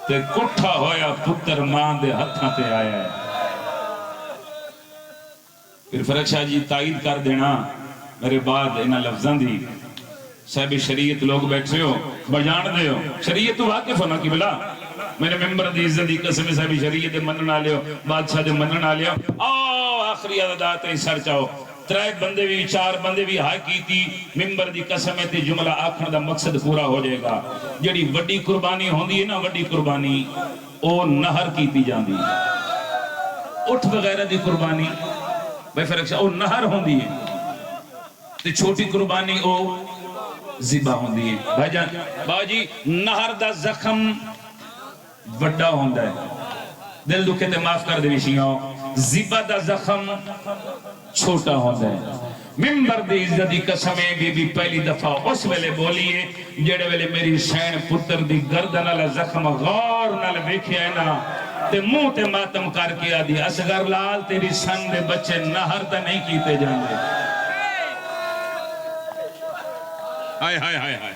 تے کٹھا ہویا پتر ماں دے ہتھاں تے آیا ہے. پھر فرق شاہ جی تائید کر دینا میرے بعد انہا لفظاں دی صاحب شریعت لوگ بیٹھے ہو بجان دے ہو شریعت تو واقف ہونا کی بلا میرے ممبر دی عزت دی قسم صاحب شریعت دے منن والے ہو بادشاہ دے منن والے ہو آؤ آخری عددات تے سر چاہو 3 بندے بھی 4 بندے بھی ہائی کیتی ممبر دی قسم تے جملہ آکھن دا مقصد پورا ہو جائے گا جڑی وڈی قربانی ہوندی ہے نا وڈی قربانی او نہر کیتی جاندی اٹھ وغیرہ دی قربانی بھائی فرق او نہر ہوندی ہے تے چھوٹی قربانی او ذبح ہوندی ہے بھائی جان بابا جی نہر دا زخم وڈا ہوندا ہے دل دکھے تے معاف کر دے وشیاں ذبح دا زخم چھوٹا ہوندا ہے ممبر دی عزت دی قسمیں بی پہلی دفعہ اس ویلے بولیے جڑے ویلے میری سین پتر دی گردن والا زخم غور نال ویکھیا ہے نا تے منہ تے ماتم کر کے آدھی اصغر لال تیری سن دے بچے نہر تے نہیں کیتے جاندے ہائے ہائے ہائے ہائے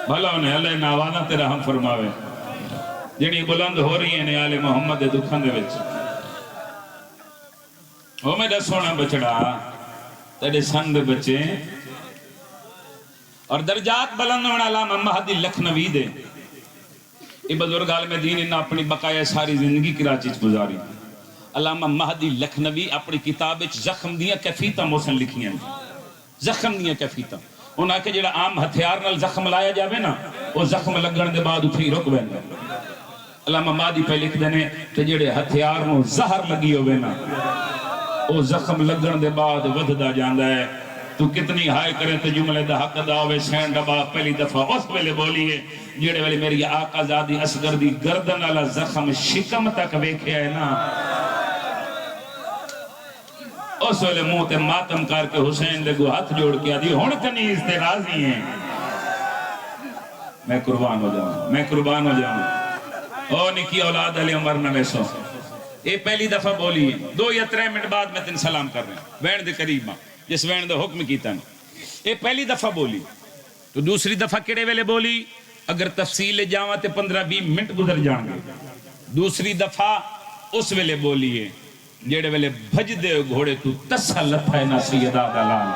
بھلا انہیں اللہ ناوانا تے رحم فرماوے جنہی بلند ہو رہی ہیں آل محمد دے دکھان دے وچ وہ میرا سونا بچڑا تیرے سن دے بچے اور درجات بلند ہونا علامہ مہدی لکھنوی دے یہ بزرگ عالم دین انہا اپنی بقایا ساری زندگی کراچی گزاری علامہ مہدی لکھنوی اپنی کتاب زخم دیاں کیفیتاں موسن لکھی ہیں زخم دیاں کیفیتاں انہاں کہ جڑا عام ہتھیار نال زخم لایا جاوے نا وہ زخم لگن دے بعد اتھی رک بیندا علامہ مہدی پہ لکھ دینے کہ جڑے ہتھیار نو زہر لگی ہوئے نا وہ زخم لگن دے بعد ودھدا جاندا ہے تو کتنی ہائے کرے تو جملے دا حق دا ہوئے سین ڈبا پہلی دفعہ اس ویلے بولیے جڑے ویلے میری آقا زادی اصغر دی گردن والا زخم شکم تک ویکھیا ہے نا اس ویلے منہ تے ماتم کر کے حسین دے گو ہاتھ جوڑ کے آدھی ہن کنیز تے راضی ہیں میں قربان ہو جاؤں میں قربان ہو جاؤں او نکی اولاد علی عمر نویسو یہ پہلی دفعہ بولی 2 یا 3 منٹ بعد میں تن سلام کر رہے ہیں وین دے قریب ماں جس وین دے حکم کیتا نہیں یہ پہلی دفعہ بولی تو دوسری دفعہ کڑے ویلے بولی اگر تفصیل جاواں تے 15-20 منٹ گزر جان گے دوسری دفعہ اس ویلے بولی ہے جیڑے ویلے بھج دے گھوڑے تو تسلط ہے نا سیدہ دلال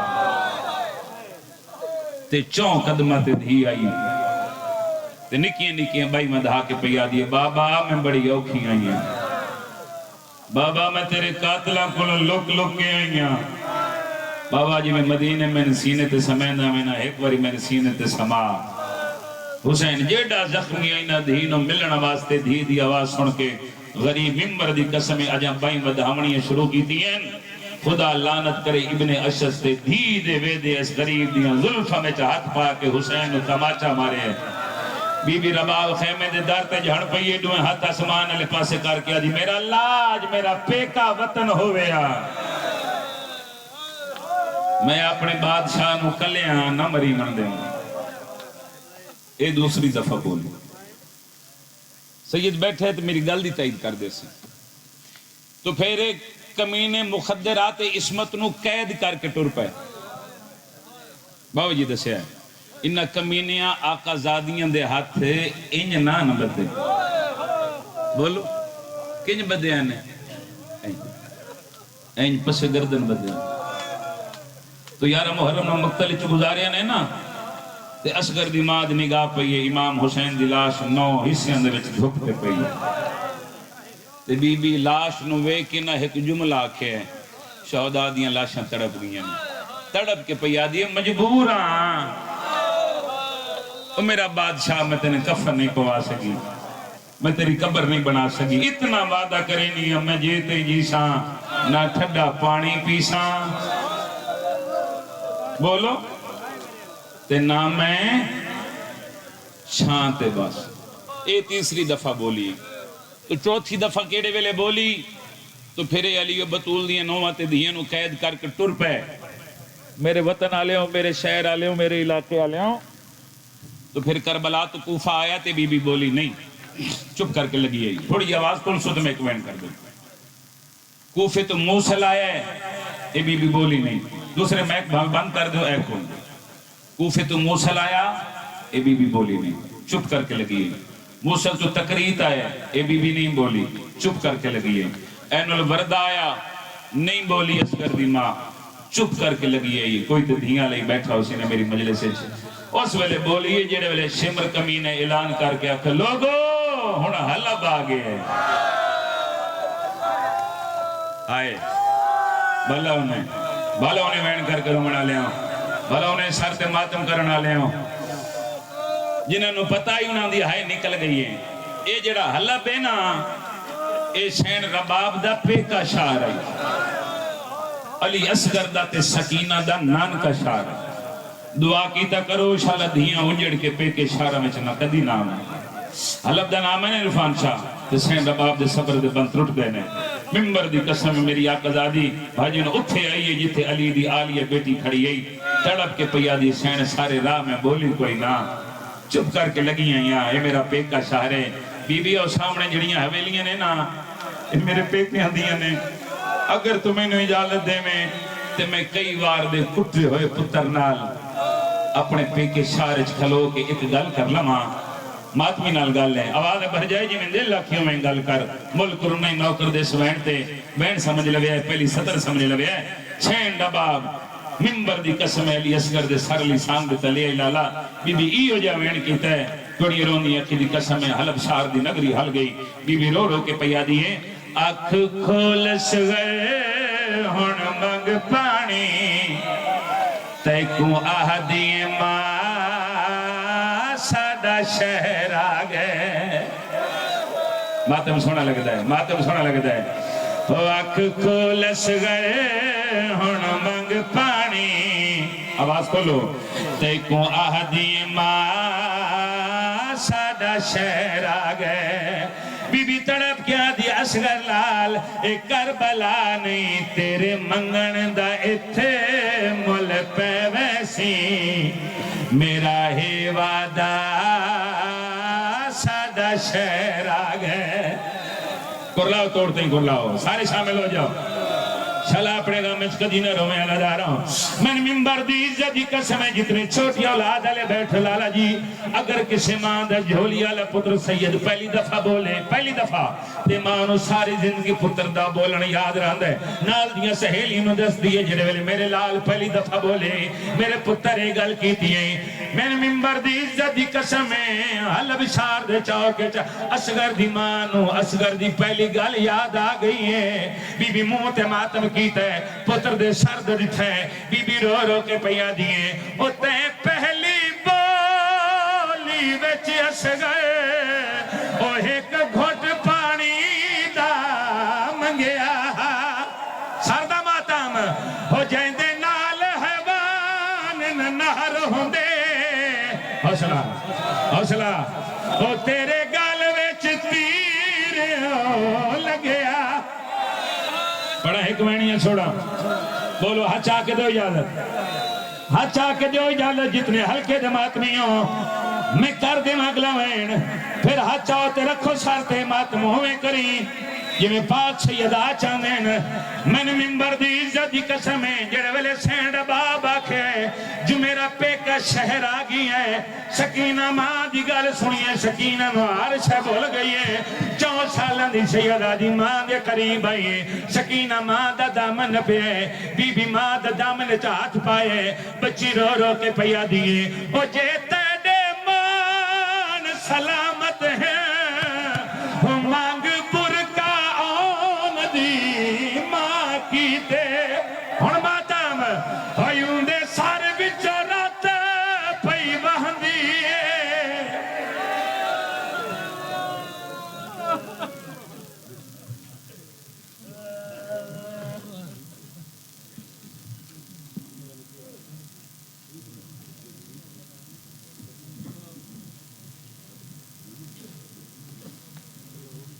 تے 4 قدمہ تے دھی آئی تے نکیاں بائی مدھا کے پیا دیے بابا میں بڑی اوکھی آئی ہیں بابا میں تیرے قاتلہ کو لک کے آئی ہیں بابا جی میں مدینے میں سینے تے سمیندہ میں نہ ایک باری میں سینے تے سما حسین جیڑا زخمی آئی نہ دھینوں ملن واسطے دھی دی آواز سن کے غریب ممبر دی قسم اجاں بائی بدہمنیاں شروع کی دیں خدا لعنت کرے ابن اشس تے دھی دے وے دے اس غریب دیاں ظلفہ میں چاہت پا کے حسین تماچا مارے ہیں بی بی رباب خیمے دے در تے جھڑ پئیے دوئے ہاتھ آسمان علی پاسے کر کے آدھی میرا لاج میرا پیکا وطن ہویا میں اپنے بادشاہ نو کلیاں نہ مری من دیں اے دوسری دفعہ بولی سید بیٹھے تو میری گل دی تائید کر دے سی تو پھر ایک کمینے مخدرات عصمت نو قید کر کے ٹر پائے بابا جی دسے ہے انہا کمینیاں آقا زادیاں دے ہاتھ انج نہ بدے بولو کنج بدے آنے انج پس گردن بدے تو یارہ محرم مقتل چو گزارے نے نا تے اصغر دی ماد نگاہ پئیے امام حسین دی لاش 9 حصیاں دے وچ جھکتے پئیے تے بی بی لاش نو ویکھ نہ ایک جملہ آکھے شہداء دیاں لاشاں تڑپ گئیاں تڑپ کے پیا دی مجبور ہاں میرا بادشاہ میں تینے کفن نہیں پوا سکی میں تیری قبر نہیں بنا سکی اتنا وعدہ کرے نہیں میں جیتے جیساں نہ ٹھڈا پانی پیساں بولو تے نہ میں چھانتے بس اے تیسری دفعہ بولی تو چوتھی دفعہ کیڑے ویلے بولی تو پھرے علی و بطول دیئے نوات دیئے نو قید کر کے ٹر پہ میرے وطن آلے ہوں میرے شہر آلے ہوں میرے علاقے آلے ہوں تو پھر کربلا تو کوفہ آیا تے بی بی بولی نہیں چپ کر کے لگی ہے تھوڑی آواز کن سو تو میں ایک وین کر دوں کوفے تو موصل آیا ہے اے بی بی بولی نہیں دوسرے میک بند کر دو اے کھول دو کوفے تو موصل آیا اے بی بی بولی نہیں چپ کر کے لگی ہے موصل تو تقریت آیا اے بی بی نہیں بولی چپ کر کے لگی ہے این الورد آیا نہیں بولی اصغر دی ماں چپ کر کے لگی ہے کوئی تو دھیاں لئی بیٹھا اسی نے میری مجلس سے اس ویلے بولی ہے جیڑے ویلے شمر کمینے اعلان کر کے آکھا لوگو ہن حلب آ گئے آئے بھلا انہیں وین کر کے رونا لے بھلا انہیں سر تے ماتم کرنا لے جنہوں نے پتہ ہی انہوں دی ہائے نکل گئی ہے اے جڑا حلب ہے نا اے سین رباب دا پے کا شعر ہے علی اصغر دا تے سکینہ دا نان کا شعر ہے دعا کیتا کرو انشاءاللہ دھیاں اجڑ کے پے کے شعر میں چنا کدی نام ہے حلب دا نام ہے نا عرفان شاہ تے سین رباب دے صبر دے بند ٹوٹ گئے نے ممبر دی قسم میری آقازادی بھاجی نے اتھے آئیے جتھے علی دی آلیہ بیٹی کھڑی آئی تڑپ کے پیا دی سین سارے راہ میں بولی کوئی نہ چپ کر کے لگی ہیں یہاں اے میرا پیک کا شہر ہے بی بی اور سامنے جڑیاں حویلیاں نے نا اے میرے پیک میں ہندیاں نے اگر تمہیں نے اجازت دے میں تے میں کئی وار دے کٹے ہوئے پتر نال اپنے پیک کے شہر کھلو کے ایک گل کر لما ماتمی نال گل ہے آواز بھر جائے جی میں دل لاکھیوں میں گل کر ملک رنے نوکر دے سوین تے وین سمجھ لگیا ہے پہلی سطر سمجھ لگیا ہے چھین ڈباب ممبر دی قسم علی اصغر دے سر لسان دے تلے لالا بی بی ایو جا وین کیتا ہے توڑی رونی اکھی دی قسم حلب شار دی نگری حل گئی بی بی رو رو کے پیا دی ہے اکھ کھول سغے ہن منگ پانی تیکوں آہدی ماں سادہ شہر آگئے ماتم سونا لگتا ہے ماتم سونا لگتا ہے وہ اکھ کھولس گئے ہن منگ پانی آواز کھولو تیکوں آہدی ماں سادہ شہر آگئے بی بی تڑپ کیا دی اصغر لال اے کربلا نہیں تیرے منگن دا اتھے مل پہ ویسی میرا ہی وعدہ سادہ شہر آگئے کرلاؤ توڑتے ہیں کرلاؤ سارے شامل ہو جاؤ شلا اپنے گاں میں کدی نہ رو میں اللہ جا رہا ہوں من ممبر دی عزت دی قسم ہے جتنے چھوٹی اولاد علیہ بیٹھ لالا جی اگر کسی ماں دا جھولی والا پتر سید پہلی دفعہ بولے پہلی دفعہ تے ماں نو ساری زندگی پتر دا بولن یاد رہندا ہے نال دیاں سہیلی نو دس دیے جڑے ویلے میرے لال پہلی دفعہ بولے میرے پتر اے گل کیتی ہے میں ممبر دی عزت دی قسم ہے حلب شار دے چوک وچ اصغر دی ماں نو اصغر دی پہلی گل یاد آ گئی ہے بی بی منہ تے ماتم کیتا ہے پتر دے سر دے دٹھا ہے بی بی رو رو کے پیا دیئے او تے پہلی بولی وچ اصغر او ایک گھٹ پانی دا منگیا سر دا ماتم ہو جائندے نال حیوان نہر ہوندے حوصلہ حوصلہ او تیرے گال وچ تیر لگیا بڑا حکمینیاں چھوڑا بولو ہاتھ چاہ کے دو اجازت ہاتھ چاہ کے دو اجازت جتنے ہلکے دماتمی ہوں میں کر دے مگلا وین پھر ہاتھ چاہو تے رکھو سارتے ماتم ہوئے کری یہ میں پاک سیدہ چاندین میں نے ممبر دی عزت دی قسم ہے جڑے ویلے سینڈ باب آکھے جو میرا پیکا شہر آگی ہے سکینہ ماں دی گل سنیے سکینہ نو عرشہ بول گئی ہے 4 سالہ دی سیدہ دی ماں دے قریب آئیے سکینہ ماں دا دامن پہ بی بی ماں دا دامن چاہت پائے بچی رو رو کے پیا دیئے او جے تیڈے مان سلامت ہے مانگ برکا آن دی ماں کی دے ہن ماتم ہوئیوں دے سار بچارات پئی وہندی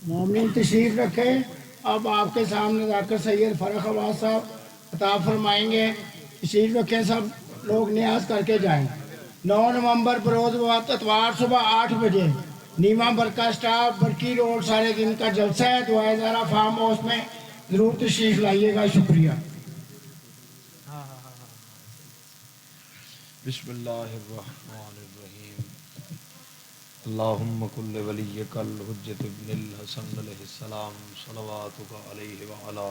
مومنین تشریف رکھیں اب آپ کے سامنے ذاکر سید فرخ عباس صاحب عطا فرمائیں گے تشریف رکھیں سب لوگ نیاز کر کے جائیں 9 نومبر بروز اتوار صبح 8 بجے نیما برکہ سٹاف برکی روڈ سارے دن کا جلسہ ہے دعائے زارہ فارم ہاؤس میں ضرور تشریف لائیے گا شکریہ بسم اللہ الرحمن الرحیم اللہم کل ولیک الحجت ابن الحسن علیہ السلام صلواتک علیہ وعلا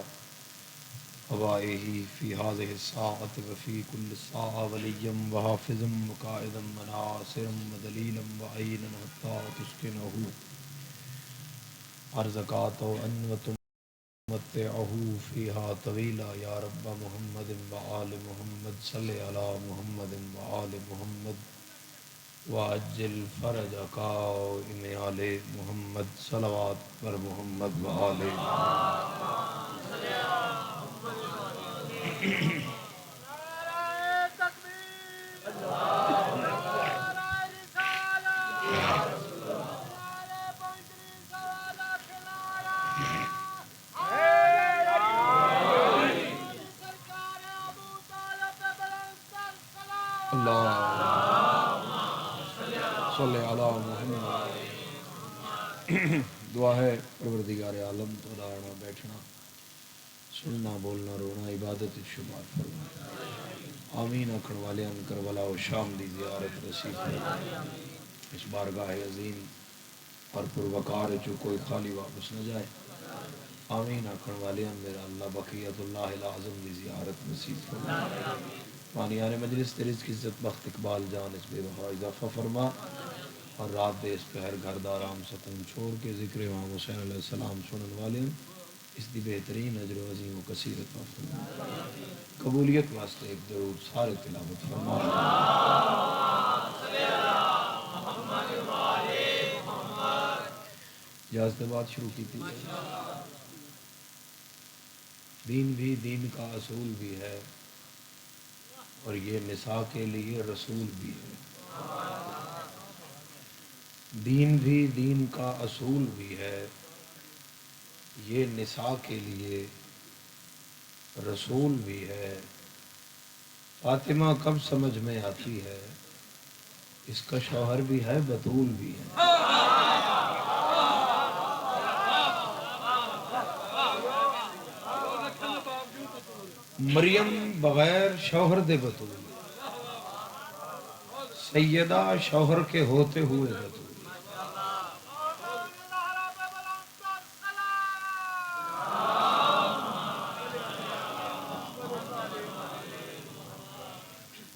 ابائیہ فی هذه الساعت وفی کل ساعة ولیم وحافظم وقائدم وناصرم ودلیلم وعینا حتی تسکنہو الیہ وجعلہ ربک رضیا قل یا عبادی انی اسکنتم من ذریتی ضعیفا فاہدنی صراطا مستقیما رب اشرح لی صدری ویسر لی امری واحلل عقدۃ من لسانی یفقهوا قولی ارزقات و انوت متعہو فیہا طویلا یا رب محمد و آل محمد صلی علی محمد و آل محمد واجل فرج قائم آل محمد صلوات پر محمد و آل صلی علی محمد۔ دعا ہے پروردگار عالم تو رہنا بیٹھنا سننا بولنا رونا عبادت شمار فرما، آمین آکھن والے ان کربلا و شام دی زیارت نصیب فرما، اس بارگاہ عظیم اور پروقار چو کوئی خالی واپس نہ جائے، آمین آکھن والے ان میرا اللہ بقیت اللہ العظم دی زیارت نصیب فرما، پانیان مجلس تیرز کی عزت بخت اقبال جان اس بے بہا اضافہ فرما، اور رات دے اس پہر گھر دارام سکون چھوڑ کے ذکر امام حسین علیہ السلام سنن والے اس دی بہترین اجر و عظیم و کثیر عطا فرما، قبولیت واسطے ایک درود سارے تلاوت فرما۔ اجازت بات شروع کی تھی، دین بھی دین کا اصول بھی ہے اور یہ نساء کے لیے رسول بھی ہے، دین بھی دین کا اصول بھی ہے، یہ نساء کے لیے رسول بھی ہے، فاطمہ کب سمجھ میں آتی ہے اس کا شوہر بھی ہے بطول بھی ہے، مریم بغیر شوہر دے بطول، سیدہ شوہر کے ہوتے ہوئے بطول،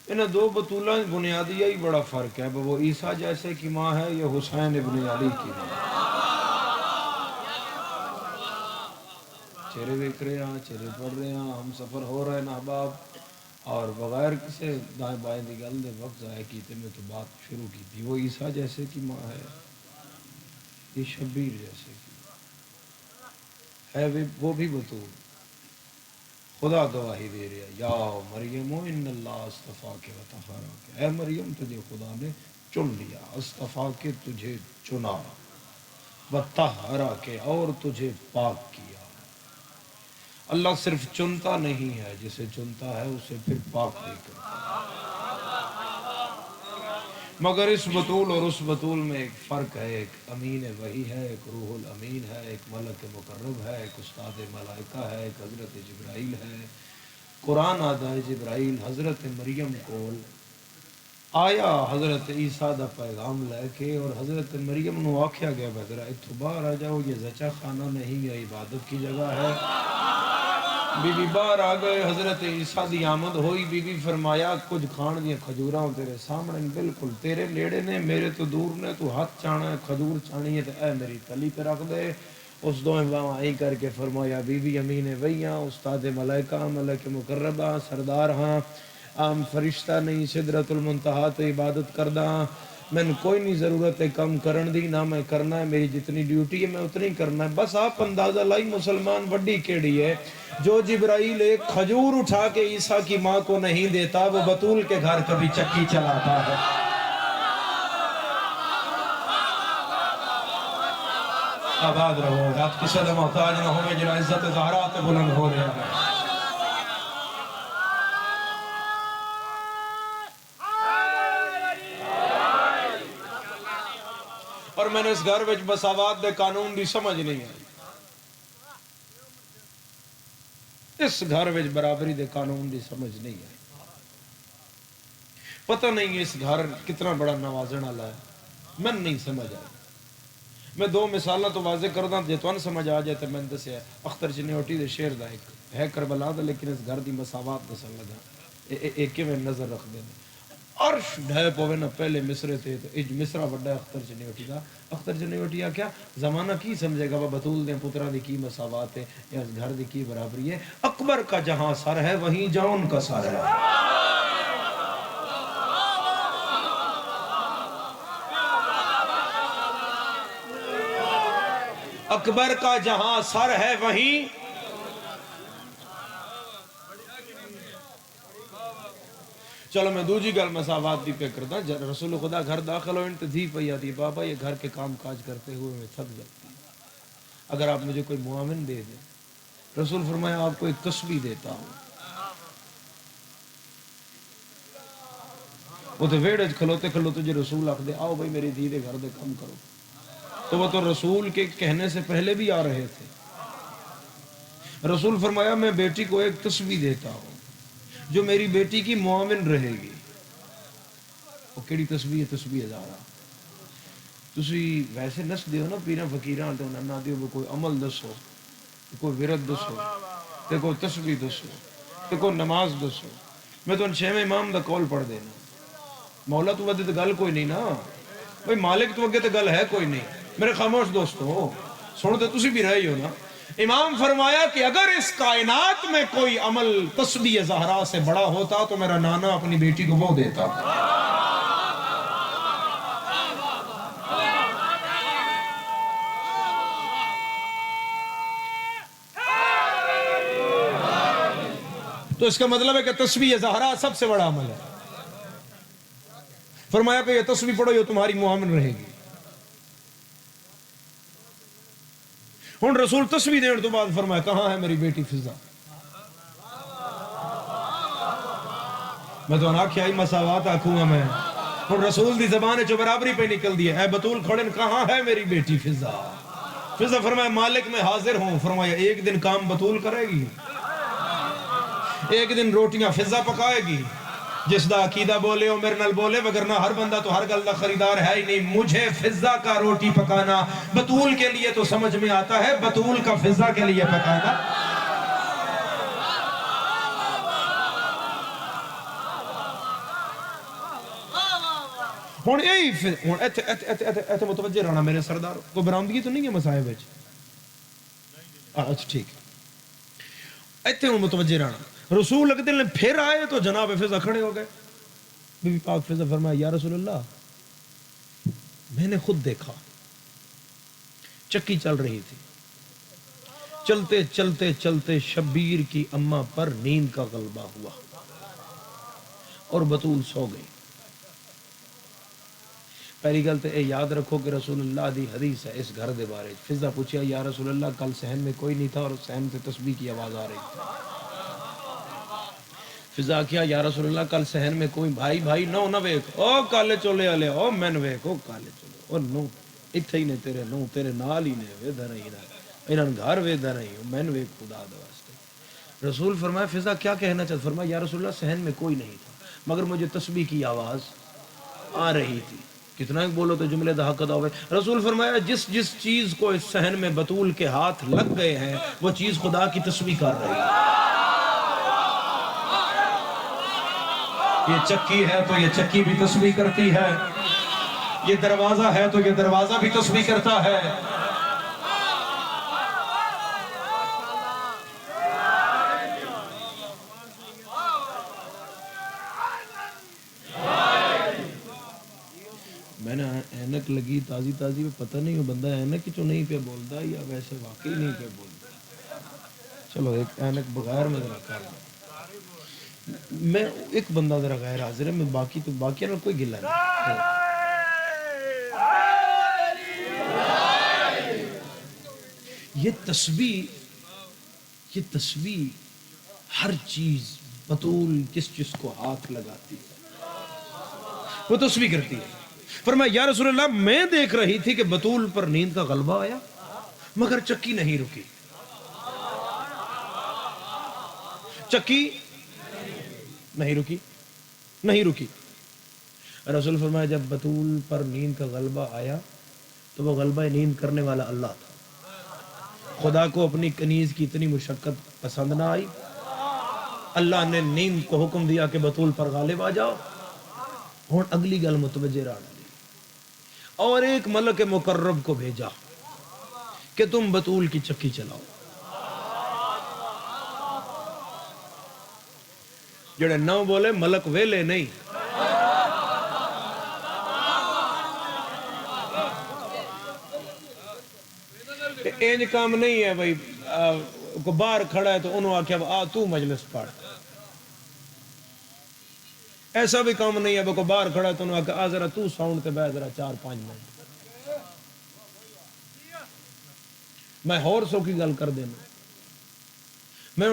انہیں دو بطولہ بنیادی ہی بڑا فرق ہے، وہ عیسیٰ جیسے کی ماں ہے یا حسین ابن علی کی ماں، چہرے دیکھ رہے ہیں چہرے پڑھ رہے ہیں ہم سفر ہو رہے ہیں احباب، اور بغیر کسی دائیں بائیں دی گل دے وقت ضائع کیتے میں تو بات شروع کی تھی، وہ عیسیٰ جیسے کی ماں ہے، یہ شبیر جیسے کی ہے، وہ بھی بطول، خدا گواہی دے رہا ہے، یا مریم ان اللہ اصطفیٰ کے وطہارا کے، اے مریم تجھے خدا نے چن لیا، اصطفیٰ کے تجھے چنا، وطہارا کے اور تجھے پاک کیا۔ اللہ صرف چنتا نہیں ہے، جسے چنتا ہے اسے پھر پاک بھی کرتا ہے، مگر اس بطول اور اس بطول میں ایک فرق ہے، ایک امین وحی ہے، ایک روح الامین ہے، ایک ملک مقرب ہے، ایک استاد ملائکہ ہے، ایک حضرت جبرائیل ہے، قرآن آدھا ہے جبرائیل حضرت مریم کو آیا حضرت عیسیٰ دا پیغام لے کے، اور حضرت مریم نو آکھیا گیا بھدرہ اتھو باہر آ جاؤ، یہ زچہ خانہ نہیں یہ عبادت کی جگہ ہے، بی بی باہر آ گئے، حضرت عیسیٰ دی آمد ہوئی، بی بی فرمایا کچھ کھان دیا کھجوراں تیرے سامنے بالکل تیرے لیڑے نے میرے تو دور نے، تو ہاتھ چانا ہے کھجور چانی ہے تو اے میری تلی پہ رکھ دے، اس دوئیں باہاں آئی کر کے فرمایا بی بی امین ویاں استاد ملائکہ ملک مقربہ سردار ہاں، عام فرشتہ نہیں، صدرت المنتہا تو عبادت کردہ، میں نے کوئی نہیں ضرورت ہے کم کرن دی، نہ میں کرنا ہے، میری جتنی ڈیوٹی ہے میں اتنی کرنا ہے، بس آپ اندازہ لائی مسلمان وڈی کیڑی ہے، جو جبرائیل ایک کھجور اٹھا کے عیسیٰ کی ماں کو نہیں دیتا، وہ بطول کے گھر کبھی چکی چلاتا ہے۔ آباد رہو، رات کسی دے محتاج نہ ہوئے، جنہاں عزت زہرات بلند ہو رہے ہیں۔ اور میں نے اس گھر وچ مساوات دے قانون دی سمجھ نہیں آئی، اس گھر وچ برابری دے قانون دی سمجھ نہیں آئی، پتہ نہیں اس گھر کتنا بڑا نوازن والا ہے، میں نہیں سمجھ آئی۔ میں دو مثالہ تو واضح کردہ جے تو سمجھ آ جائے تو میں نے دسیا اختر چنیوٹی دے شیر دا ایک ہے کربلا دا، لیکن اس گھر دی مساوات دسن لگا ایک میں نظر رکھ دینا، عرش ڈھے پوے نہ پہلے مصرے تھے تو اج مصرا بڑا اختر چ نہیں اٹھی دا اختر چ نہیں اٹھیا کیا زمانہ کی سمجھے گا وہ بطول دے پترا دی کی مساوات ہے یا اس گھر دی کی برابری ہے اکبر کا جہاں سر ہے وہیں جون کا سر ہے اکبر کا جہاں سر ہے وہیں چلو میں دوجی گل مساوات دی پہ کرتا رسول خدا گھر داخل ہو انت دھی پہ یادی بابا یہ گھر کے کام کاج کرتے ہوئے میں تھک جاتی اگر آپ مجھے کوئی معاون دے دیں رسول فرمایا آپ کو ایک تسبیح دیتا ہوں وہ تو ویڑج کھلوتے کھلوتے جو رسول آخ دے آؤ بھائی میری دھی دے گھر دے کام کرو تو وہ تو رسول کے کہنے سے پہلے بھی آ رہے تھے رسول فرمایا میں بیٹی کو ایک تسبیح دیتا ہوں جو میری بیٹی کی معاون رہے گی وہ کیڑی تسبیح ہے تسبیح ہزارہ تسی ویسے نس دیو نا پیرا فقیران تے انہاں نہ دیو کوئی عمل دسو کوئی ورد دسو تے کوئی تسبیح دسو تے کوئی نماز دسو میں تو ان چھویں امام دا قول پڑھ دینا مولا تو ودے تے گل کوئی نہیں نا بھئی مالک تو اگے تے گل ہے کوئی نہیں میرے خاموش دوستو سن تے تسی بھی رہی ہو نا امام فرمایا کہ اگر اس کائنات میں کوئی عمل تسبیح زہرا سے بڑا ہوتا تو میرا نانا اپنی بیٹی کو وہ دیتا تو اس کا مطلب ہے کہ تسبیح زہرا سب سے بڑا عمل ہے فرمایا کہ یہ تسبیح پڑھو یہ تمہاری معاون رہے گی ہن رسول تسبیح دین تو بعد فرمایا کہاں ہے میری بیٹی فضا میں تو آنکھیں آئی مساوات آکھوں گا میں ہن رسول دی زبان جو برابری پہ نکل دی ہے اے بطول کھڑن کہاں ہے میری بیٹی فضا فضا فرمایا مالک میں حاضر ہوں فرمایا ایک دن کام بطول کرے گی ایک دن روٹیاں فضا پکائے گی جس دا عقیدہ بولے او میرے نال بولے وگرنہ ہر بندہ تو ہر گل دا خریدار ہے ہی نہیں مجھے فضا کا روٹی پکانا بطول کے لیے تو سمجھ میں آتا ہے بطول کا فضا کے لیے پکانا ہون یہی ایتھے متوجہ رہنا میرے سردار کو برامدگی تو نہیں ہے مسائب وچ اچھا ٹھیک ایتھے ہوں متوجہ رہنا رسول اگدل نے پھر آئے تو جناب فضا کھڑے ہو گئے بی بی پاک فضا فرمایا یا رسول اللہ میں نے خود دیکھا چکی چل رہی تھی چلتے چلتے چلتے شبیر کی اماں پر نیند کا غلبہ ہوا اور بطول سو گئی پہلی گل تے اے یاد رکھو کہ رسول اللہ دی حدیث ہے اس گھر دے بارے فضا پوچھیا یا رسول اللہ کل صحن میں کوئی نہیں تھا اور صحن سے تسبیح کی آواز آ رہی تھی فضا کیا یا رسول اللہ کل صحن میں کوئی بھائی نو نہ ویک او کالے چولے والے او مین ویک او کالے چولے او نو ایتھے ہی نے تیرے نو تیرے نال ہی نے ویدا نہیں نہ انہاں گھر ویدا نہیں مین ویک خدا دے واسطے رسول فرمایا فضا کیا کہنا چاہتا فرمایا یا رسول اللہ صحن میں کوئی نہیں تھا مگر مجھے تسبیح کی آواز آ رہی تھی کتنا ایک بولو تو جملے دا حق ادا ہوئے رسول فرمایا جس چیز کو اس صحن میں بطول کے ہاتھ لگ گئے ہیں وہ چیز خدا کی تسبیح کر رہی ہے یہ چکی ہے تو یہ چکی بھی تسبیح کرتی ہے یہ دروازہ ہے تو یہ دروازہ بھی تسبیح کرتا ہے میں نے اینک لگی تازی میں پتہ نہیں وہ بندہ اینک چو نہیں پہ بولتا یا ویسے واقعی نہیں پہ بولتا چلو ایک اینک بغیر میں ذرا کر دوں میں ایک بندہ ذرا غیر حاضر ہے میں باقی تو باقی نہ کوئی گلا نہیں یہ تسبیح ہر چیز بطول جس کو ہاتھ لگاتی ہے وہ تسبیح کرتی ہے فرمایا یا رسول اللہ میں دیکھ رہی تھی کہ بطول پر نیند کا غلبہ آیا مگر چکی نہیں رکی چکی نہیں رکی رسول فرمایا جب بطول پر نیند کا غلبہ آیا تو وہ غلبہ نیند کرنے والا اللہ تھا خدا کو اپنی کنیز کی اتنی مشقت پسند نہ آئی اللہ نے نیند کو حکم دیا کہ بطول پر غالب آ جاؤ ہوں اگلی گل متوجہ رہنا دی. اور ایک ملک مقرب کو بھیجا کہ تم بطول کی چکی چلاؤ. جڑے نو بولے ملک ویلے نہیں. اینج کام نہیں ہے بھائی کو باہر کھڑا ہے تو انہوں آکھیا آ تو مجلس پڑھ. ایسا بھی کام نہیں ہے کو باہر کھڑا ہے تو انہوں آکھیا آ ذرا تو ساؤنڈ تے بہ ذرا 4-5 منٹ. میں ہور سو کی گل کر دینا. میں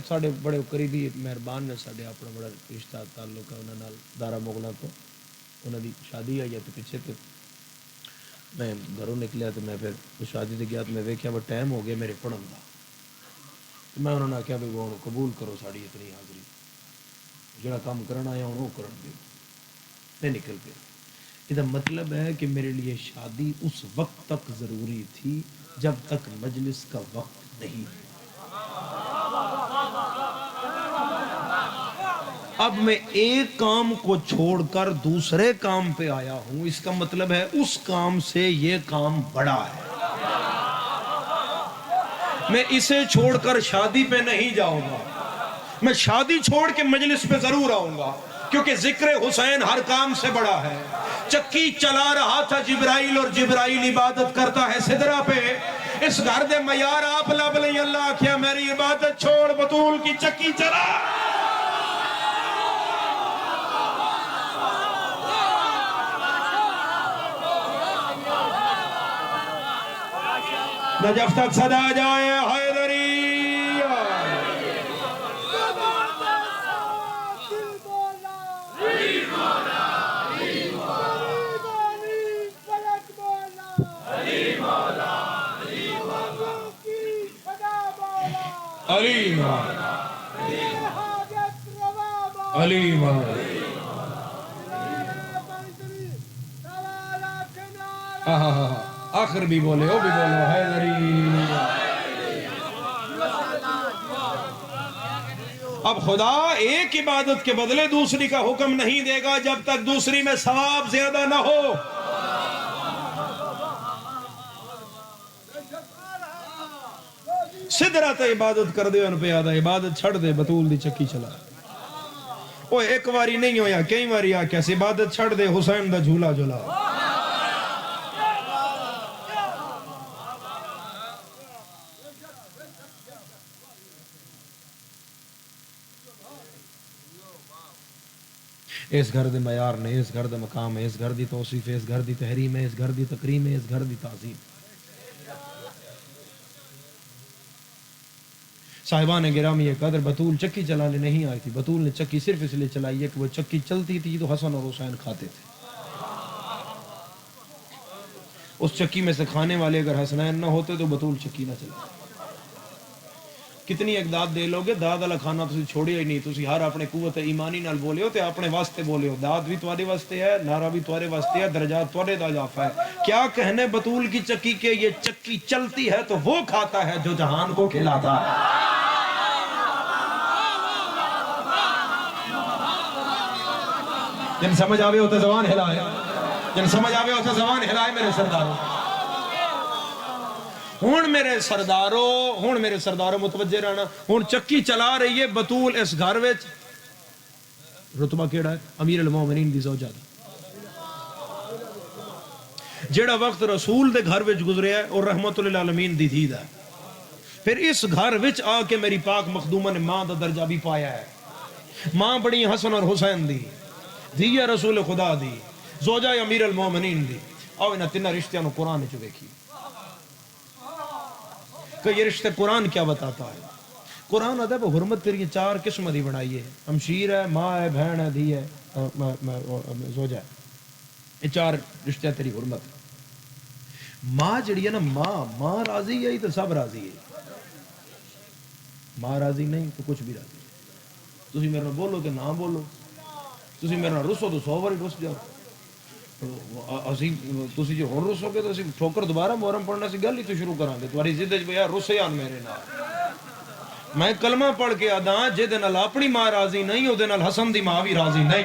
ساڈے بڑے قریبی مہربان نے ساڈے اپنا بڑا رشتہ تعلق ہے انہاں نال دارا مغلاں تو انہاں دی شادی آئی ہے تے پیچھے تے میں گھروں نکلیا تو میں پھر اس شادی تے گیا تو میں ویکھیا وہ ٹائم ہو گیا میرے پڑھن دا. میں انہوں نے آخیا بھی وہ قبول کرو ساڑی اتنی حاضری جڑا کام کرنا ہے وہ کرن دے. میں نکل گیا. یہ مطلب ہے کہ میرے لیے شادی اس وقت تک ضروری تھی جب تک مجلس کا وقت نہیں. اب میں ایک کام کو چھوڑ کر دوسرے کام پہ آیا ہوں, اس کا مطلب ہے اس کام سے یہ کام بڑا ہے. میں اسے چھوڑ کر شادی پہ نہیں جاؤں گا, میں شادی چھوڑ کے مجلس پہ ضرور آؤں گا کیونکہ ذکر حسین ہر کام سے بڑا ہے. چکی چلا رہا تھا جبرائیل اور جبرائیل عبادت کرتا ہے سدرہ پہ. اس گھر دے میار آپ لب لیں اللہ کیا میری عبادت چھوڑ بطول کی چکی چلا. نہ جب تک صدا جائے حیدری علیم آخر بھی بولے وہ بھی بولو حیدری. اب خدا ایک عبادت کے بدلے دوسری کا حکم نہیں دے گا جب تک دوسری میں ثواب زیادہ نہ ہو. سدرہ تے عبادت کر دے ان پہ آدھا عبادت چھڑ دے بطول دی چکی چلا. وہ ایک واری نہیں ہویا کئی واری آکیا سی عبادت چھڑ دے حسین دا جھولا جھولا. اس گھر دے معیار نے, اس گھر دے مقام ہے, اس گھر دی توصیف ہے, اس گھر دی تحریم ہے, اس گھر دی تکریم ہے, اس گھر دی تعظیم. صاحبان گرامی یہ قدر بطول چکی چلانے نہیں آئی تھی. بطول نے چکی صرف اس لیے چلائی ہے کہ وہ چکی چلتی تھی تو حسن اور حسین کھاتے تھے. اس چکی میں سے کھانے والے اگر حسنین نہ ہوتے تو بطول چکی نہ چلتی. کتنی اقداد دے لوگے داد والا کھانا تسی چھوڑیا ہی نہیں. تسی ہر اپنے قوت ایمانی نال بولے ہو تے اپنے واسطے بولے ہو. داد بھی تمہارے واسطے ہے, نعرہ بھی تمہارے واسطے ہے, درجات تمہارے دا اضافہ ہے. کیا کہنے بطول کی چکی کے یہ چکی چلتی ہے تو وہ کھاتا ہے جو جہان کو کھلاتا ہے. جن سمجھ آوے ہوتا زبان ہلائے, جن سمجھ آوے ہوتا زبان ہلائے میرے سرداروں. ہون میرے سرداروں متوجہ رہنا. ہون چکی چلا رہی ہے بطول اس گھر وچ. رتبہ کیڑا ہے؟ امیر المومنین دی زوجہ دا. جیڑا وقت رسول دے گھر وچ گزریا ہے اور رحمت للعالمین دی دھی دا. پھر اس گھر وچ آ کے میری پاک مخدومہ نے ماں دا درجہ بھی پایا ہے. ماں بڑی حسن اور حسین دی, دھی رسول خدا دی, زوجہ امیر المومنین دی. آؤ انہاں تینہ رشتیاں نو قرآن چ دیکھی کہ یہ رشتہ قرآن کیا بتاتا ہے. قرآن ادب حرمت تیری 4 قسم دی بنائی ہے. ہمشیر ہے, ماں ہے, بہن ہے, دھی ہے, زوجہ ہے. یہ 4 رشتہ تیری حرمت ہے. ماں جڑی ہے نا, ماں راضی ہے تو سب راضی ہے. ماں راضی نہیں تو کچھ بھی راضی ہے. تسی میرے نال بولو کہ نہ بولو, تسی میرے نال رسو تو 100 بار رس جاؤ. تسی جو ہن رسو گے تو اسی ٹھوکر دوبارہ محرم پڑھنا سی گل ہی تو شروع کران گے. تمہاری ضد وچ یار رسے آن میرے نال. میں کلمہ پڑھ کے آدھا جے دے نال اپنی ماں راضی نہیں او دے نال حسن دی ماں بھی راضی نہیں.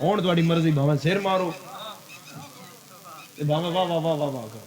ਹੁਣ ਤੁਹਾਡੀ ਮਰਜ਼ੀ ਭਾਵੇਂ ਸਿਰ ਮਾਰੋ ਤੇ ਭਾਵੇਂ ਵਾਹ ਵਾਹ ਵਾਹ ਵਾਹ ਵਾਹ ਕਰੋ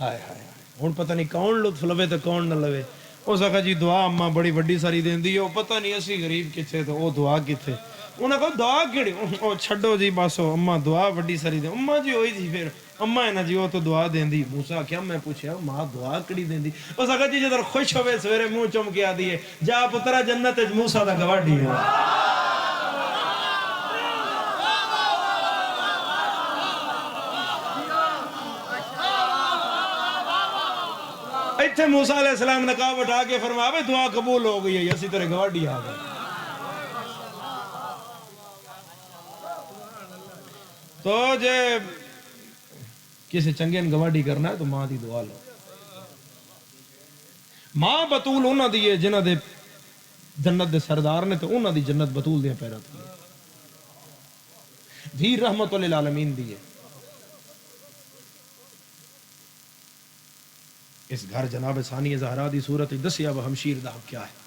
ہائے ہائے ہوں پتہ نہیں کون لطف لوے تو کون نہ لوے اس آخا جی دعا اما بڑی وڈی ساری دیندی ہے پتہ نہیں اسی غریب کتنے تو وہ دعا کتنے انہیں کہا دعا کیڑی وہ چھڈو جی بس اما دعا وڈی ساری دے اما جی ہوئی جی پھر اما ہے نا جی وہ تو دعا دیندی موسیٰ کیا میں پوچھا ماں دعا کیڑی دیندی اس آخا جی جدر خوش ہوئے سویرے منہ چم کے آدھی ہے جا پترا جنت موسیٰ دا گواڈی ہے ایتھے موسیٰ علیہ السلام نقاب اٹھا کے فرمایا بھئی دعا قبول ہو گئی ہے اسی طرح گواڈی آ گئی تو جے کسی چنگے گواڈی کرنا ہے تو ماں دی دعا لو ماں بطول انہاں دی ہے جنہاں دے جنت دے سردار نے تو انہاں دی جنت بطول دے پیرات کی دھی رحمت للعالمین دی ہے اس گھر جناب ثانی زہرا دی صورت دسیا وہ ہمشیر دا حق کیا ہے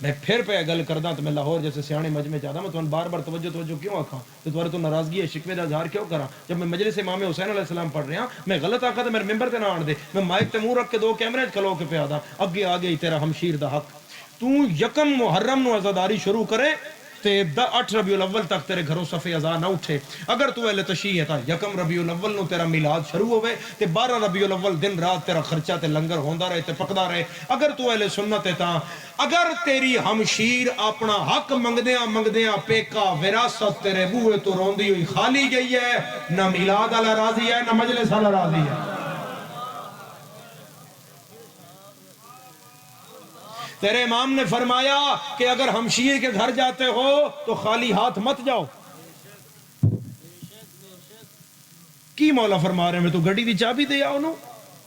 میں پھر پہ گل کردا تو میں لاہور جیسے سیانے مجمع چاہتا میں تو بار بار توجہ کیوں آکھاں تو تمہارے تو ناراضگی ہے شکوے دا اظہار کیوں کراں جب میں مجلس امام حسین علیہ السلام پڑھ رہا میں غلط آکھا تو میرے ممبر تے نہ آن دے میں مائک تے منہ رکھ کے 2 کیمرے کھلو کے پہ آدا اگے آ گئی تیرا ہمشیر دا حق تو یکم محرم نو عزاداری شروع کرے تے 8 ربیع الاول تک تیرے گھروں صفے ازاں نہ اٹھے اگر تو اہل تشیع ہے تا یکم ربیع الاول نو تیرا میلاد شروع ہوئے تے 12 ربیع الاول دن رات تیرا خرچہ تے لنگر ہوندا رہے تے پکدا رہے اگر تو اہل سنت ہے تا اگر تیری ہمشیر اپنا حق منگدیاں پیکا وراثت تیرے بوئے تو روندی ہوئی خالی گئی ہے نہ میلاد والا راضی ہے نہ مجلس والا راضی ہے تیرے امام نے فرمایا کہ اگر ہمشیر کے گھر جاتے ہو تو خالی ہاتھ مت جاؤ کی مولا فرما رہے ہیں میں تو گڑی دی چابی دے آؤ نو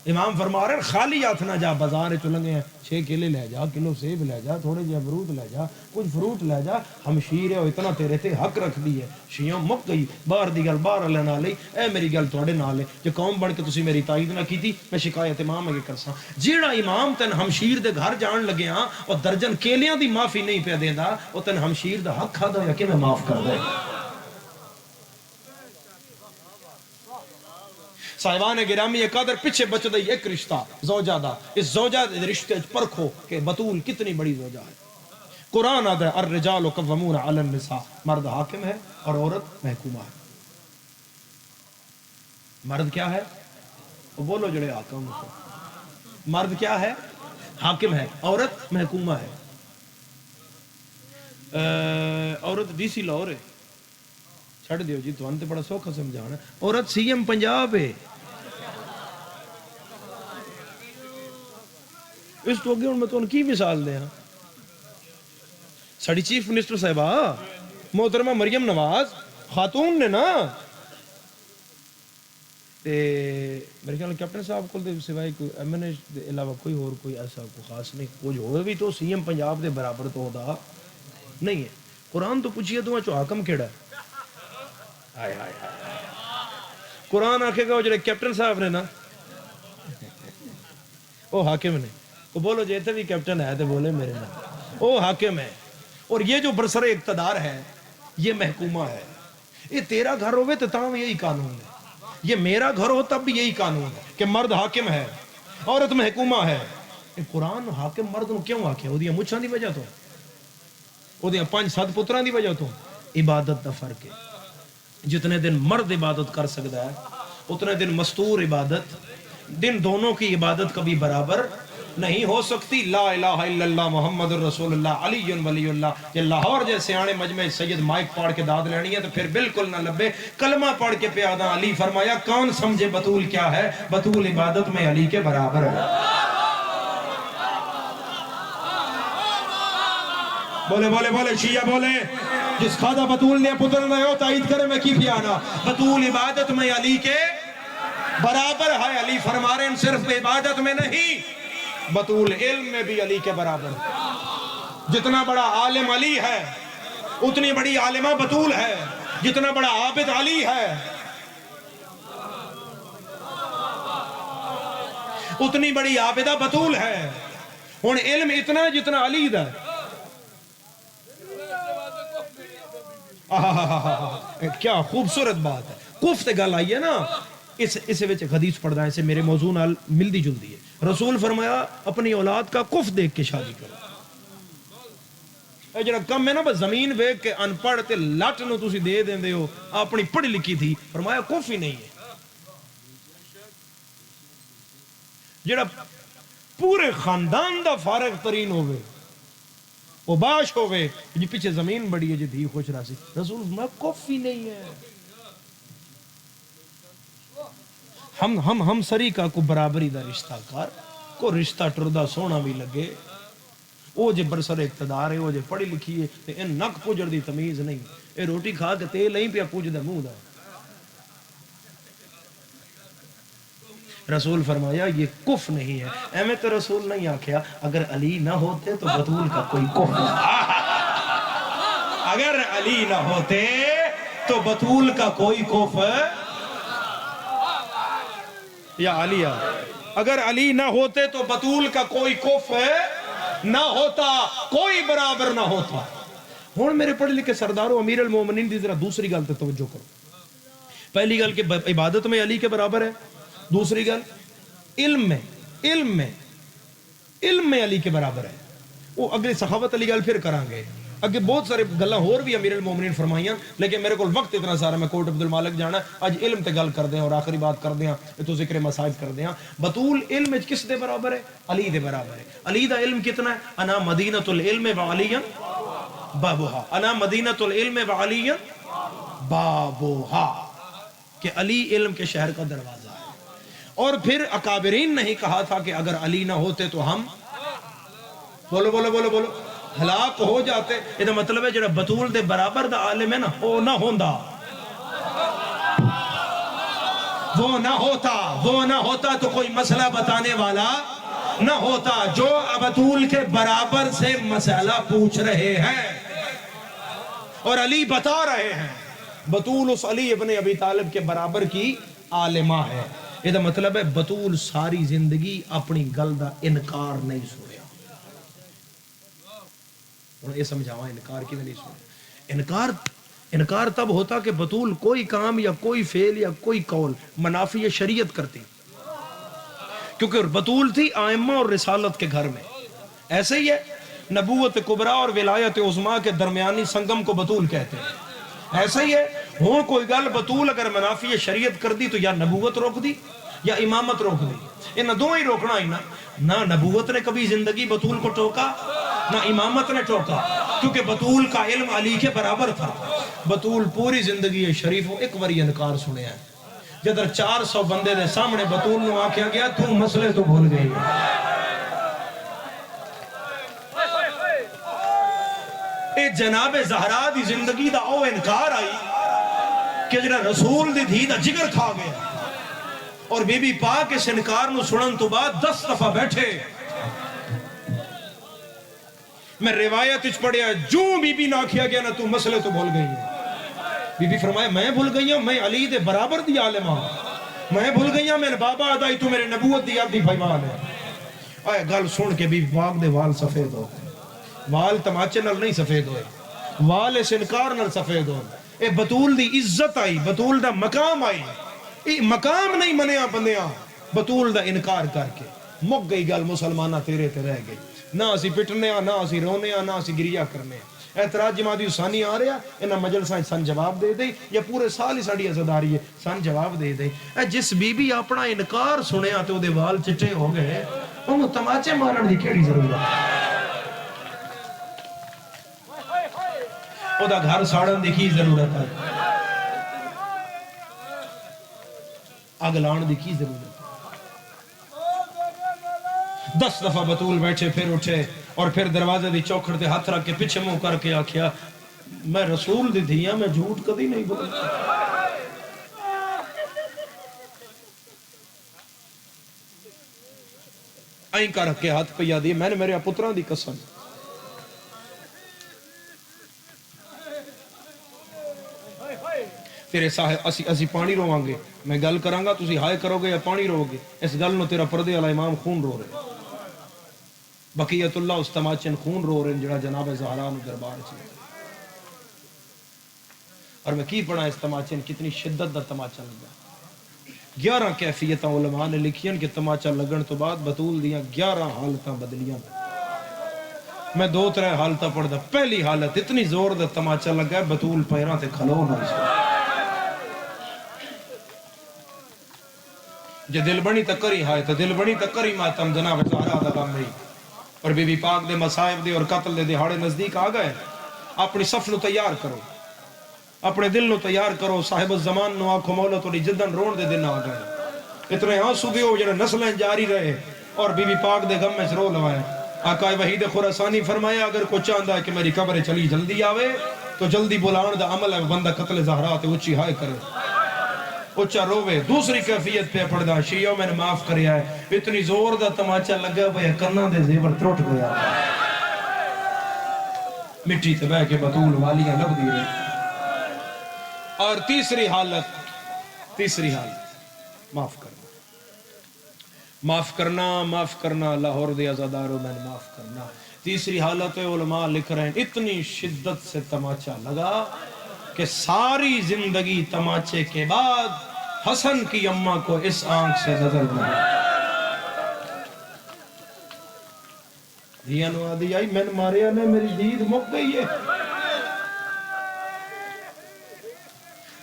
امام فرما رہے ہیں خالی ہاتھ نہ جا بازار چلنگے ہیں 6 کیلے لے جا کلو سیب لے جا تھوڑے جے امرود لے جا کچھ فروٹ لے جا ہمشیر ہے اتنا تیرے تے حق رکھ دی ہے شیعوں مک گئی باہر دی گل باہر اللہ نہ لئی اے میری گل تواڈے نال ہے جے قوم بن کے تسی میری تائید نہ کیتی میں شکایت امام اگے کرساں جیڑا امام تن ہمشیر دے گھر جان لگے ہاں اور درجن کیلیاں دی معافی نہیں پہ دیندا او تن ہمشیر دا حق کھادا یا کہ میں معاف کر دے صاحبان گرامی قدر پیچھے بچ دئی ایک رشتہ زوجہ دا اس زوجہ دے رشتے پرکھو کہ بطول کتنی بڑی زوجہ ہے قرآن آدھا ہے الرجال قوامون علی النساء مرد حاکم ہے اور عورت محکومہ ہے مرد کیا ہے وہ بولو جڑے حاکم ہو مرد کیا ہے حاکم ہے عورت محکومہ ہے عورت ڈی سی لاہور ہے چھڑ دیو جی تو انتے بڑا سوکھا سمجھانا عورت سی ایم پنجاب ہے اس تو اگے میں تو ان کی مثال دے ہاں ساڑی چیف منسٹر صاحبہ محترمہ مریم نواز خاتون نے نا تے میرے خیال کیپٹن صاحب کو دے سوائے کوئی ایم این اے دے علاوہ کوئی اور کوئی ایسا کوئی خاص نہیں کچھ ہوئے بھی تو سی ایم پنجاب دے برابر تو ہوتا نہیں ہے قرآن تو پوچھئے تو چو حاکم کیڑا ہے ہائے ہائے ہائے قرآن آکھے گا وہ جڑے کیپٹن صاحب نے نا وہ حاکم نے وہ بولو جیتے بھی کیپٹن ہے تو بولے میرے نا وہ حاکم ہے اور یہ جو برسر اقتدار ہے یہ محکومہ ہے یہ تیرا گھر ہوئے تو تاہم یہی قانون ہے یہ میرا گھر ہو تب بھی یہی قانون ہے کہ مرد حاکم ہے عورت محکومہ ہے قرآن حاکم مرد نو کیوں آکھے وہ دیا مجھان دی وجہ تو وہ دیا 5-7 پتران دی وجہ تو عبادت دا فرق ہے جتنے دن مرد عبادت کر سکتا ہے اتنے دن مستور عبادت دن دونوں کی عبادت کبھی برابر نہیں ہو سکتی لا الہ الا اللہ محمد رسول اللہ علی ولی اللہ یہ لاہور جیسے آنے مجمع سید مائک پاڑ کے داد لینی ہے تو پھر بالکل نہ لبے کلمہ پڑھ کے پیادہ علی فرمایا کون سمجھے بطول کیا ہے بطول عبادت میں علی کے برابر ہے بولے بولے بولے شیعہ بولے جس خادہ بطول نے پتر نہ ہو تائید کرے میں کی پیانا بطول عبادت میں علی کے برابر ہے علی فرما رہے ہیں صرف عبادت میں نہیں بطول علم میں بھی علی کے برابر ہے جتنا بڑا عالم علی ہے اتنی بڑی عالمہ بطول ہے جتنا بڑا عابد علی ہے اتنی بڑی عابدہ بطول ہے ان علم اتنا جتنا علی دا کیا خوبصورت بات ہے کفت گل آئی ہے نا اس وچ حدیث پڑھدا ہے، اسے میرے موضوع نال ملدی جلدی ہے۔ رسول فرمایا اپنی اولاد کا کف دیکھ کے شادی کرو۔ اے جڑا کم ہے نا بس زمین ویکھ کے ان پڑھ تے لٹ نو تسی دے دیندے ہو، اپنی پڑھی لکھی تھی، فرمایا کف ہی نہیں ہے۔ جڑا پورے خاندان دا فارغ ترین ہوئے، وہ باش ہوئے، جی پیچھے زمین بڑی ہے جی دھی خوش راسی، رسول فرمایا کف ہی نہیں ہے۔ ہم سری کا کو برابری دا رشتہ کار، کو رشتہ ٹردا سونا بھی لگے، وہ جے برسر اقتدار ہے، وہ جے پڑھی لکھی ہے، تے ان نک پجڑ دی تمیز نہیں، اے روٹی کھا کے تیل نہیں پیا پوج دا منہ دا۔ رسول فرمایا یہ کف نہیں ہے۔ ایویں تو رسول نہیں آکھیا اگر علی نہ ہوتے تو بطول کا کوئی کف، اگر علی نہ ہوتے تو بطول کا کوئی کف، یا علی اگر علی نہ ہوتے تو بطول کا کوئی کف نہ ہوتا، کوئی برابر نہ ہوتا۔ ہن میرے پڑھے لکھے سرداروں، امیر المومنین دی ذرا دوسری گل تے توجہ کرو۔ پہلی گل کہ عبادت میں علی کے برابر ہے، دوسری گل علم میں علی کے برابر ہے۔ وہ اگلی سخاوت علی گل پھر کریں گے، اگے بہت سارے گلاں ہور بھی امیر المومنین فرمائیاں، لیکن میرے کول وقت اتنا سارا، میں کوٹ عبد المالک جانا، اج علم تے گل کردے ہیں اور آخری بات کردے ہیں تو ذکر مساجد کردے ہیں۔ بطول علم وچ کس دے برابر ہے؟ علی دے برابر ہے۔ علی دا علم کتنا ہے؟ انا مدینۃ العلم وعلی بابوہا، انا مدینۃ العلم وعلی بابوہا، کہ علی علم کے شہر کا دروازہ ہے۔ اور پھر اکابرین نہیں کہا تھا کہ اگر علی نہ ہوتے تو ہم بولو بولو بولو بولو ہلاک ہو جاتے۔ یہ مطلب ہے جڑا بطول دے برابر دا عالم ہے نا، وہ نہ ہوندا، وہ نہ ہوتا تو کوئی مسئلہ بتانے والا نہ ہوتا۔ جو بطول کے برابر سے مسئلہ پوچھ رہے ہیں اور علی بتا رہے ہیں، بطول اس علی ابن ابی طالب کے برابر کی عالمہ ہے۔ یہ مطلب ہے بطول ساری زندگی اپنی گل دا انکار نہیں سنیا۔ انہیں یہ سمجھاوا انکار کی نہیں سنیا۔ انکار تب ہوتا کہ بطول کوئی کام یا کوئی فعل یا کوئی قول منافی شریعت کرتی، کیونکہ بطول تھی آئمہ اور رسالت کے گھر میں۔ ایسے ہی ہے نبوت کبریٰ اور ولایت عظمیٰ کے درمیانی سنگم کو بطول کہتے ہیں۔ ایسا ہی ہے ہوں کوئی گل بطول اگر منافی شریعت کر دی تو یا نبوت روک دی یا امامت روک دی، ان دو ہی روکنا ہی نہ نبوت نے کبھی زندگی بطول کو ٹوکا نہ امامت نے ٹوکا، کیونکہ بطول کا علم علی کے برابر تھا۔ بطول پوری زندگی شریف ایک باری انکار سنے ہیں، جدر 400 بندے دے سامنے بطول نو آکھیا گیا تو مسئلے تو بھول گئی۔ اے جناب زہرا دی زندگی دا او انکار آئی کہ جنہ رسول دی دھی دا جگر کھا گیا، اور بی بی پاک اس انکار نو سنن تو بعد 10 دفعہ بیٹھے۔ میں روایت اچ پڑھیا جو بی بی نہ کیا گیا نا تو مسئلے تو بھول گئی ہے۔ بی بی فرمایا میں بھول گئی ہوں، میں علی دے برابر دی عالمہ، میں بھول گئی ہوں میرے بابا ادائی تو میرے نبوت دی آدھی بھائیوال ہے۔ آئے گل سن کے بی بی پاک دے وال سفید ہو، وال تماچے نال نہیں سفید ہوئے، وال اس انکار نال سفید ہو۔ اے بطول دی عزت آئی، بطول دا مقام آئی، اے مقام نہیں منیا بندیاں بطول دا انکار کر کے۔ مک گئی گل مسلمانہ تیرے تے رہ گئی، نہ اسی پٹنے نہ اسی رونے نہ اسی گریہ کرنے۔ اعتراض جماعتی ثانی آ رہا انہاں مجلساں سن جواب دے دے یا پورے سال ہی ساڑی عزاداری ہے سن جواب دے دے۔ اے جس بی بی اپنا انکار سنیا تے او دے وال چٹے ہو گئے، انہوں تماچے مارن دی کیڑی ضرورت ہے؟ او دا گھر ساڑن دی کی ضرورت ہے؟ آگ لان دی کی ضرورت ہے؟ 10 دفعہ بطول بیٹھے پھر اٹھے اور پھر دروازے دی چوکھڑ تے ہاتھ رکھ کے پیچھے منہ کر کے آکھیا میں رسول دی دھیاں میں جھوٹ کدی نہیں بولتا۔ آئیں کر کے ہاتھ پہ دی میں نے میرے پتران دی قسم پھر اسی پانی روان گے، میں گل کروں گا تسی ہائے کرو گے یا پانی رو گے، اس گل نو تیرا پردے والا امام خون رو رہے، بقیت اللہ اس تماچن خون رو رہے جڑا جناب زہرا نو دربار چ۔ اور میں کی پڑھا اس تماچن کتنی شدت دا تماچا لگا، 11 کیفیتاں علماء نے لکھیاں کہ تماچا لگن تو بعد بطول دیاں 11 حالتاں بدلیاں. میں 2-3 حالتاں پڑھدا. پہلی حالت اتنی زور دا تماچا لگا ہے بطول پیراں تے کھلو نہ سی. جے دل بنی تا کری ہائے تا دل بنی تا کری ماتم جناب زہرا دا کام نہیں. اور بی بی پاک دے مصائب دے اور قتل دے دہاڑے نزدیک آ گئے. اپنی صف نو تیار کرو, اپنے دل نو تیار کرو. صاحب الزمان نو آنکھو مولا توڑی جدن رون دے دن آ گئے. اتنے آنسو دیو جنہیں نسلیں جاری رہے اور بی بی پاک دے غم میں رو لوائے. آقا وحید خراسانی فرمایا اگر کوئی چاہتا ہے کہ میری قبر چلی جلدی آوے تو جلدی بلان دا عمل ہے بندہ قتل زہرا تے اچھی ہائے کرے, اچھا روے. دوسری کیفیت پہ پڑھدا شیعہ میں نے معاف کریا ہے. اتنی زور دا تماچا لگا بھئی کرنا دے زیور ترٹ گیا, مٹی تے بہ کے بطول والیاں لب دی رہے. اور تیسری حالت معاف کرنا لاہور دے عزاداروں میں معاف کرنا. تیسری حالت علماء لکھ رہے ہیں اتنی شدت سے تماچا لگا کہ ساری زندگی تماچے کے بعد حسن کی اماں کو اس آنکھ سے نظر نہیں. دھیاں نو آدھی آئی میں نے ماریا نے میری دید مک گئی ہے.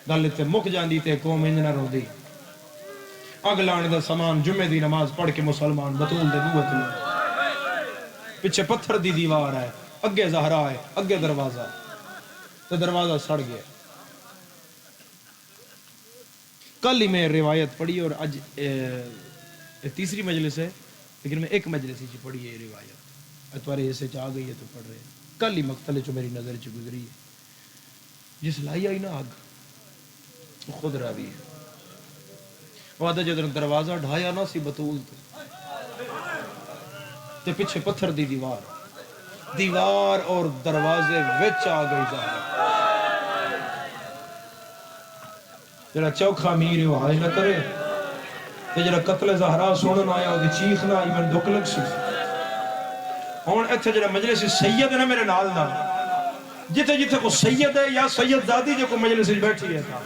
گل تے مک جاندی تے قوم انج نہ رو دی. اگلانے دا سامان جمعے دی نماز پڑھ کے مسلمان بطول دے بوت لے. پیچھے پتھر دی دیوار ہے, اگے زہرا ہے, اگے دروازہ, تو دروازہ سڑ گیا. کل ہی میں روایت پڑھی اور آج تیسری مجلس ہے لیکن میں ایک مجلس ہی پڑھی ہے یہ روایت. اتوارے ایسے چاہ گئی ہے تو پڑھ رہے ہیں. کل ہی مقتل جو میری نظر چ گزری ہے جس لائی آئی نا آگ خود راوی ہے. وعدہ جدر دروازہ ڈھایا نا سی بطول تے پیچھے پتھر دی دیوار اور دروازے وچ آ گئی زہرا. جڑا چوکھا امیر وہ حاج نہ کرے تے جڑا قتل زہرا سنن آیا وہ چیخ نہ آئی میں دکھ لگ سی. ہن ایتھے جڑا مجلس سید ہے نا میرے نال دا جتھے جتھے کو سید ہے یا سید زادی جو کو مجلس وچ بیٹھی ہے تھا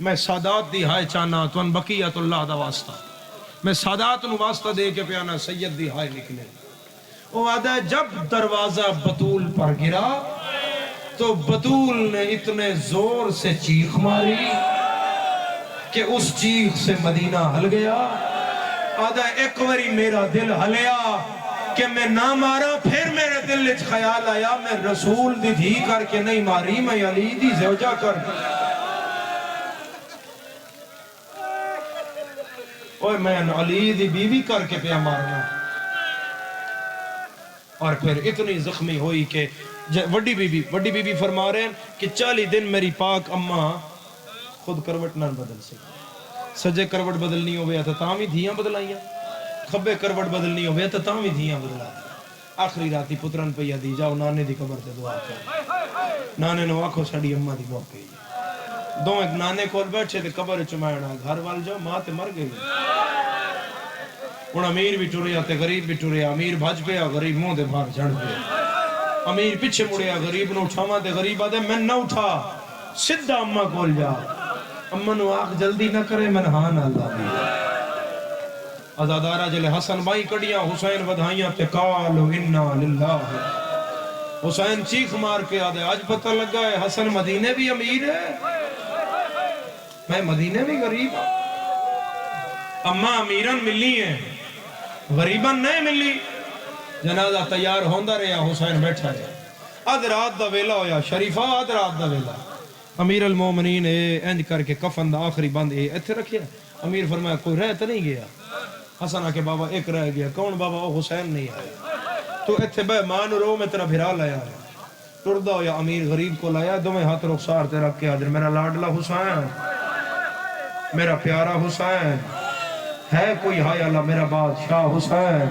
میں سادات دی ہائے چانا تون بقیت اللہ دا واسطہ میں سادات نو واسطہ دے کے پیانا سید دی ہائے نکلے. وہ آدھا جب دروازہ بطول پر گرا تو بطول نے اتنے زور سے چیخ ماری کہ اس چیخ سے مدینہ ہل گیا. آدھا ایک وری میرا دل ہلیا کہ میں نہ مارا, پھر میرے دل وچ خیال آیا میں رسول دی دھی کر کے نہیں ماری, میں علی دی زوجہ کر اوہ میں علی دی بیوی کر کے پیا مارنا. اور پھر اتنی زخمی ہوئی کہ وڈی بی بی فرما رہے ہیں کہ 40 دن میری پاک اماں خود کروٹ نہ بدل سکی. سجے کروٹ بدلنی ہوئے تو تاں بھی دھیاں بدلائیاں, کھبے کروٹ بدلنی ہوئے تو تاں بھی دھیاں بدلا. آخری راتی پترن پہ دی جاؤ نانے دی قبر تے دعا کر. نانے نو آکھو ساڈی اماں دی موت گئی. دو ایک نانے کول بیٹھے تے قبر چمائنا گھر وال جاؤ ماں تے مر گئی. ہن امیر بھی ٹریا تے غریب بھی ٹریا. امیر بھج پیا, غریب منہ دے باہر چڑھ پیا. امیر پیچھے مڑیا, غریب نو اٹھاواں تے غریب آدے میں نہ اٹھا, سیدھا اماں کول جا. اماں نو آکھ جلدی نہ کرے من ہاں نہ اللہ دی. عزادارہ جلے حسن بھائی کڑیاں حسین ودھائیاں تے قالوا انا للہ. حسین چیخ مار کے آدھے آج پتہ لگا ہے حسن مدینے بھی امیر ہے, میں مدینے بھی غریب ہوں. اماں امیران ملی ہیں غریبان نہیں ملی. جنازہ تیار ہوندہ رہا, حسین بیٹھا ہے. آدھ رات دا ویلا ہویا, شریفہ آدھ رات دا ویلا. امیر المومنین انج کر کے کفن دا آخری بند ایتھے رکھیا. امیر فرمایا کوئی رہ تو نہیں گیا. حسن آکے بابا ایک رہ گیا. کون بابا؟ وہ حسین نہیں آیا. تو ایتھے بے مان رو میں تیرا بھرا لایا ہے. ٹردہ ہویا امیر غریب کو لایا, دو میں ہاتھ رخسار تے رکھ کے آدھر میرا لاڈلا حسین, میرا پیارا حسین ہے کوئی ہائے اللہ میرا بادشاہ حسین.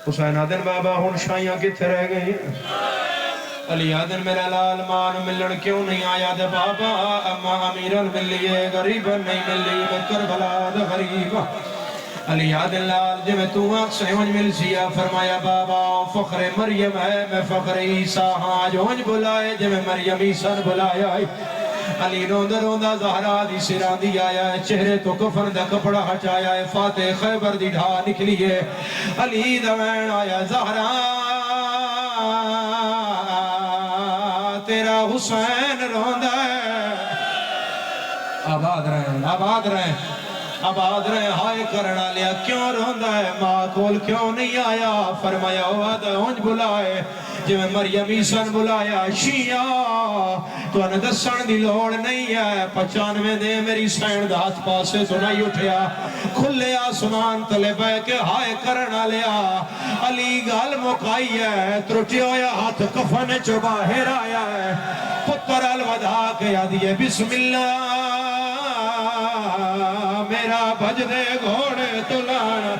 حسین آدن بابا ہون شائیاں کتھے رہ گئی. علی آدن میرا لال مان ملن کیوں نہیں آیا دے بابا. اما امیرن ملی ہے غریب نہیں ملی, میں کربلا دا غریب. علی آدن لال جی میں تو آنکھ سے ہونج مل سیا. فرمایا بابا فخر مریم ہے, میں فخر عیسیٰ ہاں جو ہونج بلائے جی میں مریم عیسیٰ بلایا. علی روندا روندا زہرا دی سراں دی آیا ہے چہرے تو کفن دا کپڑا ہٹایا ہے فاتح خیبر دی ڈھا نکلی ہے علی دا وین آیا زہرا تیرا حسین روندا ہے آباد رہیں آباد رہیں آباد رہے ہائے کرنا لیا کیوں روندا ہے ماں کول کیوں نہیں آیا فرمایا ہوا دا ہونج بلائے جو میں مریم عیسیٰ بلایا شیعہ تو انہیں دسن دی لوڑ نہیں ہے 95 دے میری سین دا ہاتھ پاسے تو نہیں اٹھیا کھلے آسمان تلے بے کے ہائے کرنا لیا علی گال مکائی ہے ترٹی ہویا ہاتھ کفن چو باہر آیا ہے پتر الوداع کے آدھیے بسم اللہ میرا بھج دے گھوڑے تلانا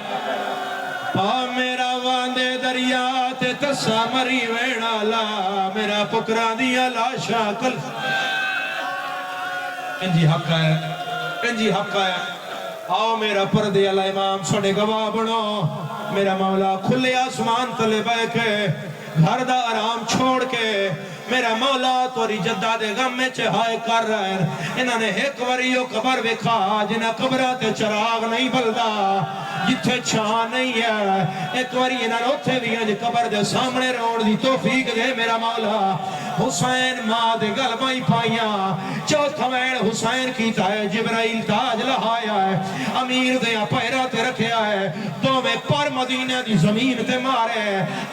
میرا واندے دریا تے تسا مری وینا لا میرا پکران دیا لاشا کل انجی حق ہے انجی حق ہے آؤ میرا پردے اللہ امام سڑے گواہ بنو میرا مولا کھلے آسمان تلے بے کے گھر دا آرام چھوڑ کے میرا مولا توری جدہ دے غم میں چہائے کر رہے ہیں انہوں نے ایک وریو قبر بکھا جنہ قبرات چراغ نہیں بلدا جتھے چھان نہیں ہے ایک وری انہوں نے اتھے بھی انج قبر دے سامنے روڑ دی توفیق دے میرا مولا حسین ماں دے گلبائی پائیاں چوتھا وین حسین کیتا ہے جبرائیل تاج لہایا ہے امیر دے پیرا تے رکھیا ہے دو میں پر مدینہ دی زمین تے مارے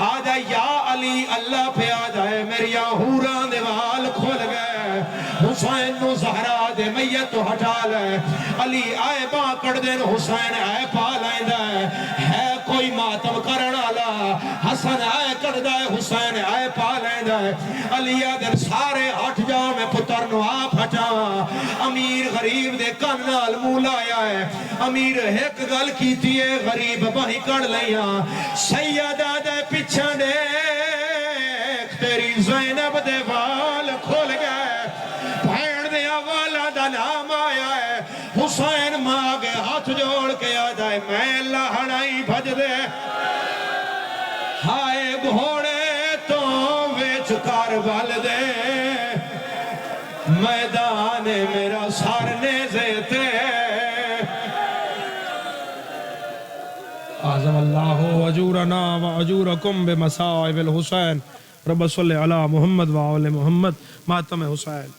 آجا یا علی اللہ پہ آجائے میری حوران دے وال کھول گئے حسین نو زہرا دے میت تو ہٹا لے علی آئے باں کڑ دین حسین آئے پا لائندہ ہے کوئی ماتم کرنا لا حسن آئے کڑ دائے حسین آئے پا لائندہ علی آدھر سارے ہٹ جا میں پتر نو آپ ہٹا امیر غریب دے کنال مولا آیا ہے امیر ایک گل کیتی ہے غریب باہی کڑ لیا سیدہ دے پچھا دے تیری زینب دے وال کھول گئے بھین دے والا دا نام آیا ہے حسین ماں کے ہاتھ جوڑ کے آ جائے میں لہڑائی بھج دے ہائے گھوڑے تو ویچ کاربل دے میدان میرا سارنے زیتے اعظم اللہ اجورنا و اجورکم بمصائب الحسین رب صلی علی محمد و آل محمد ماتم حسین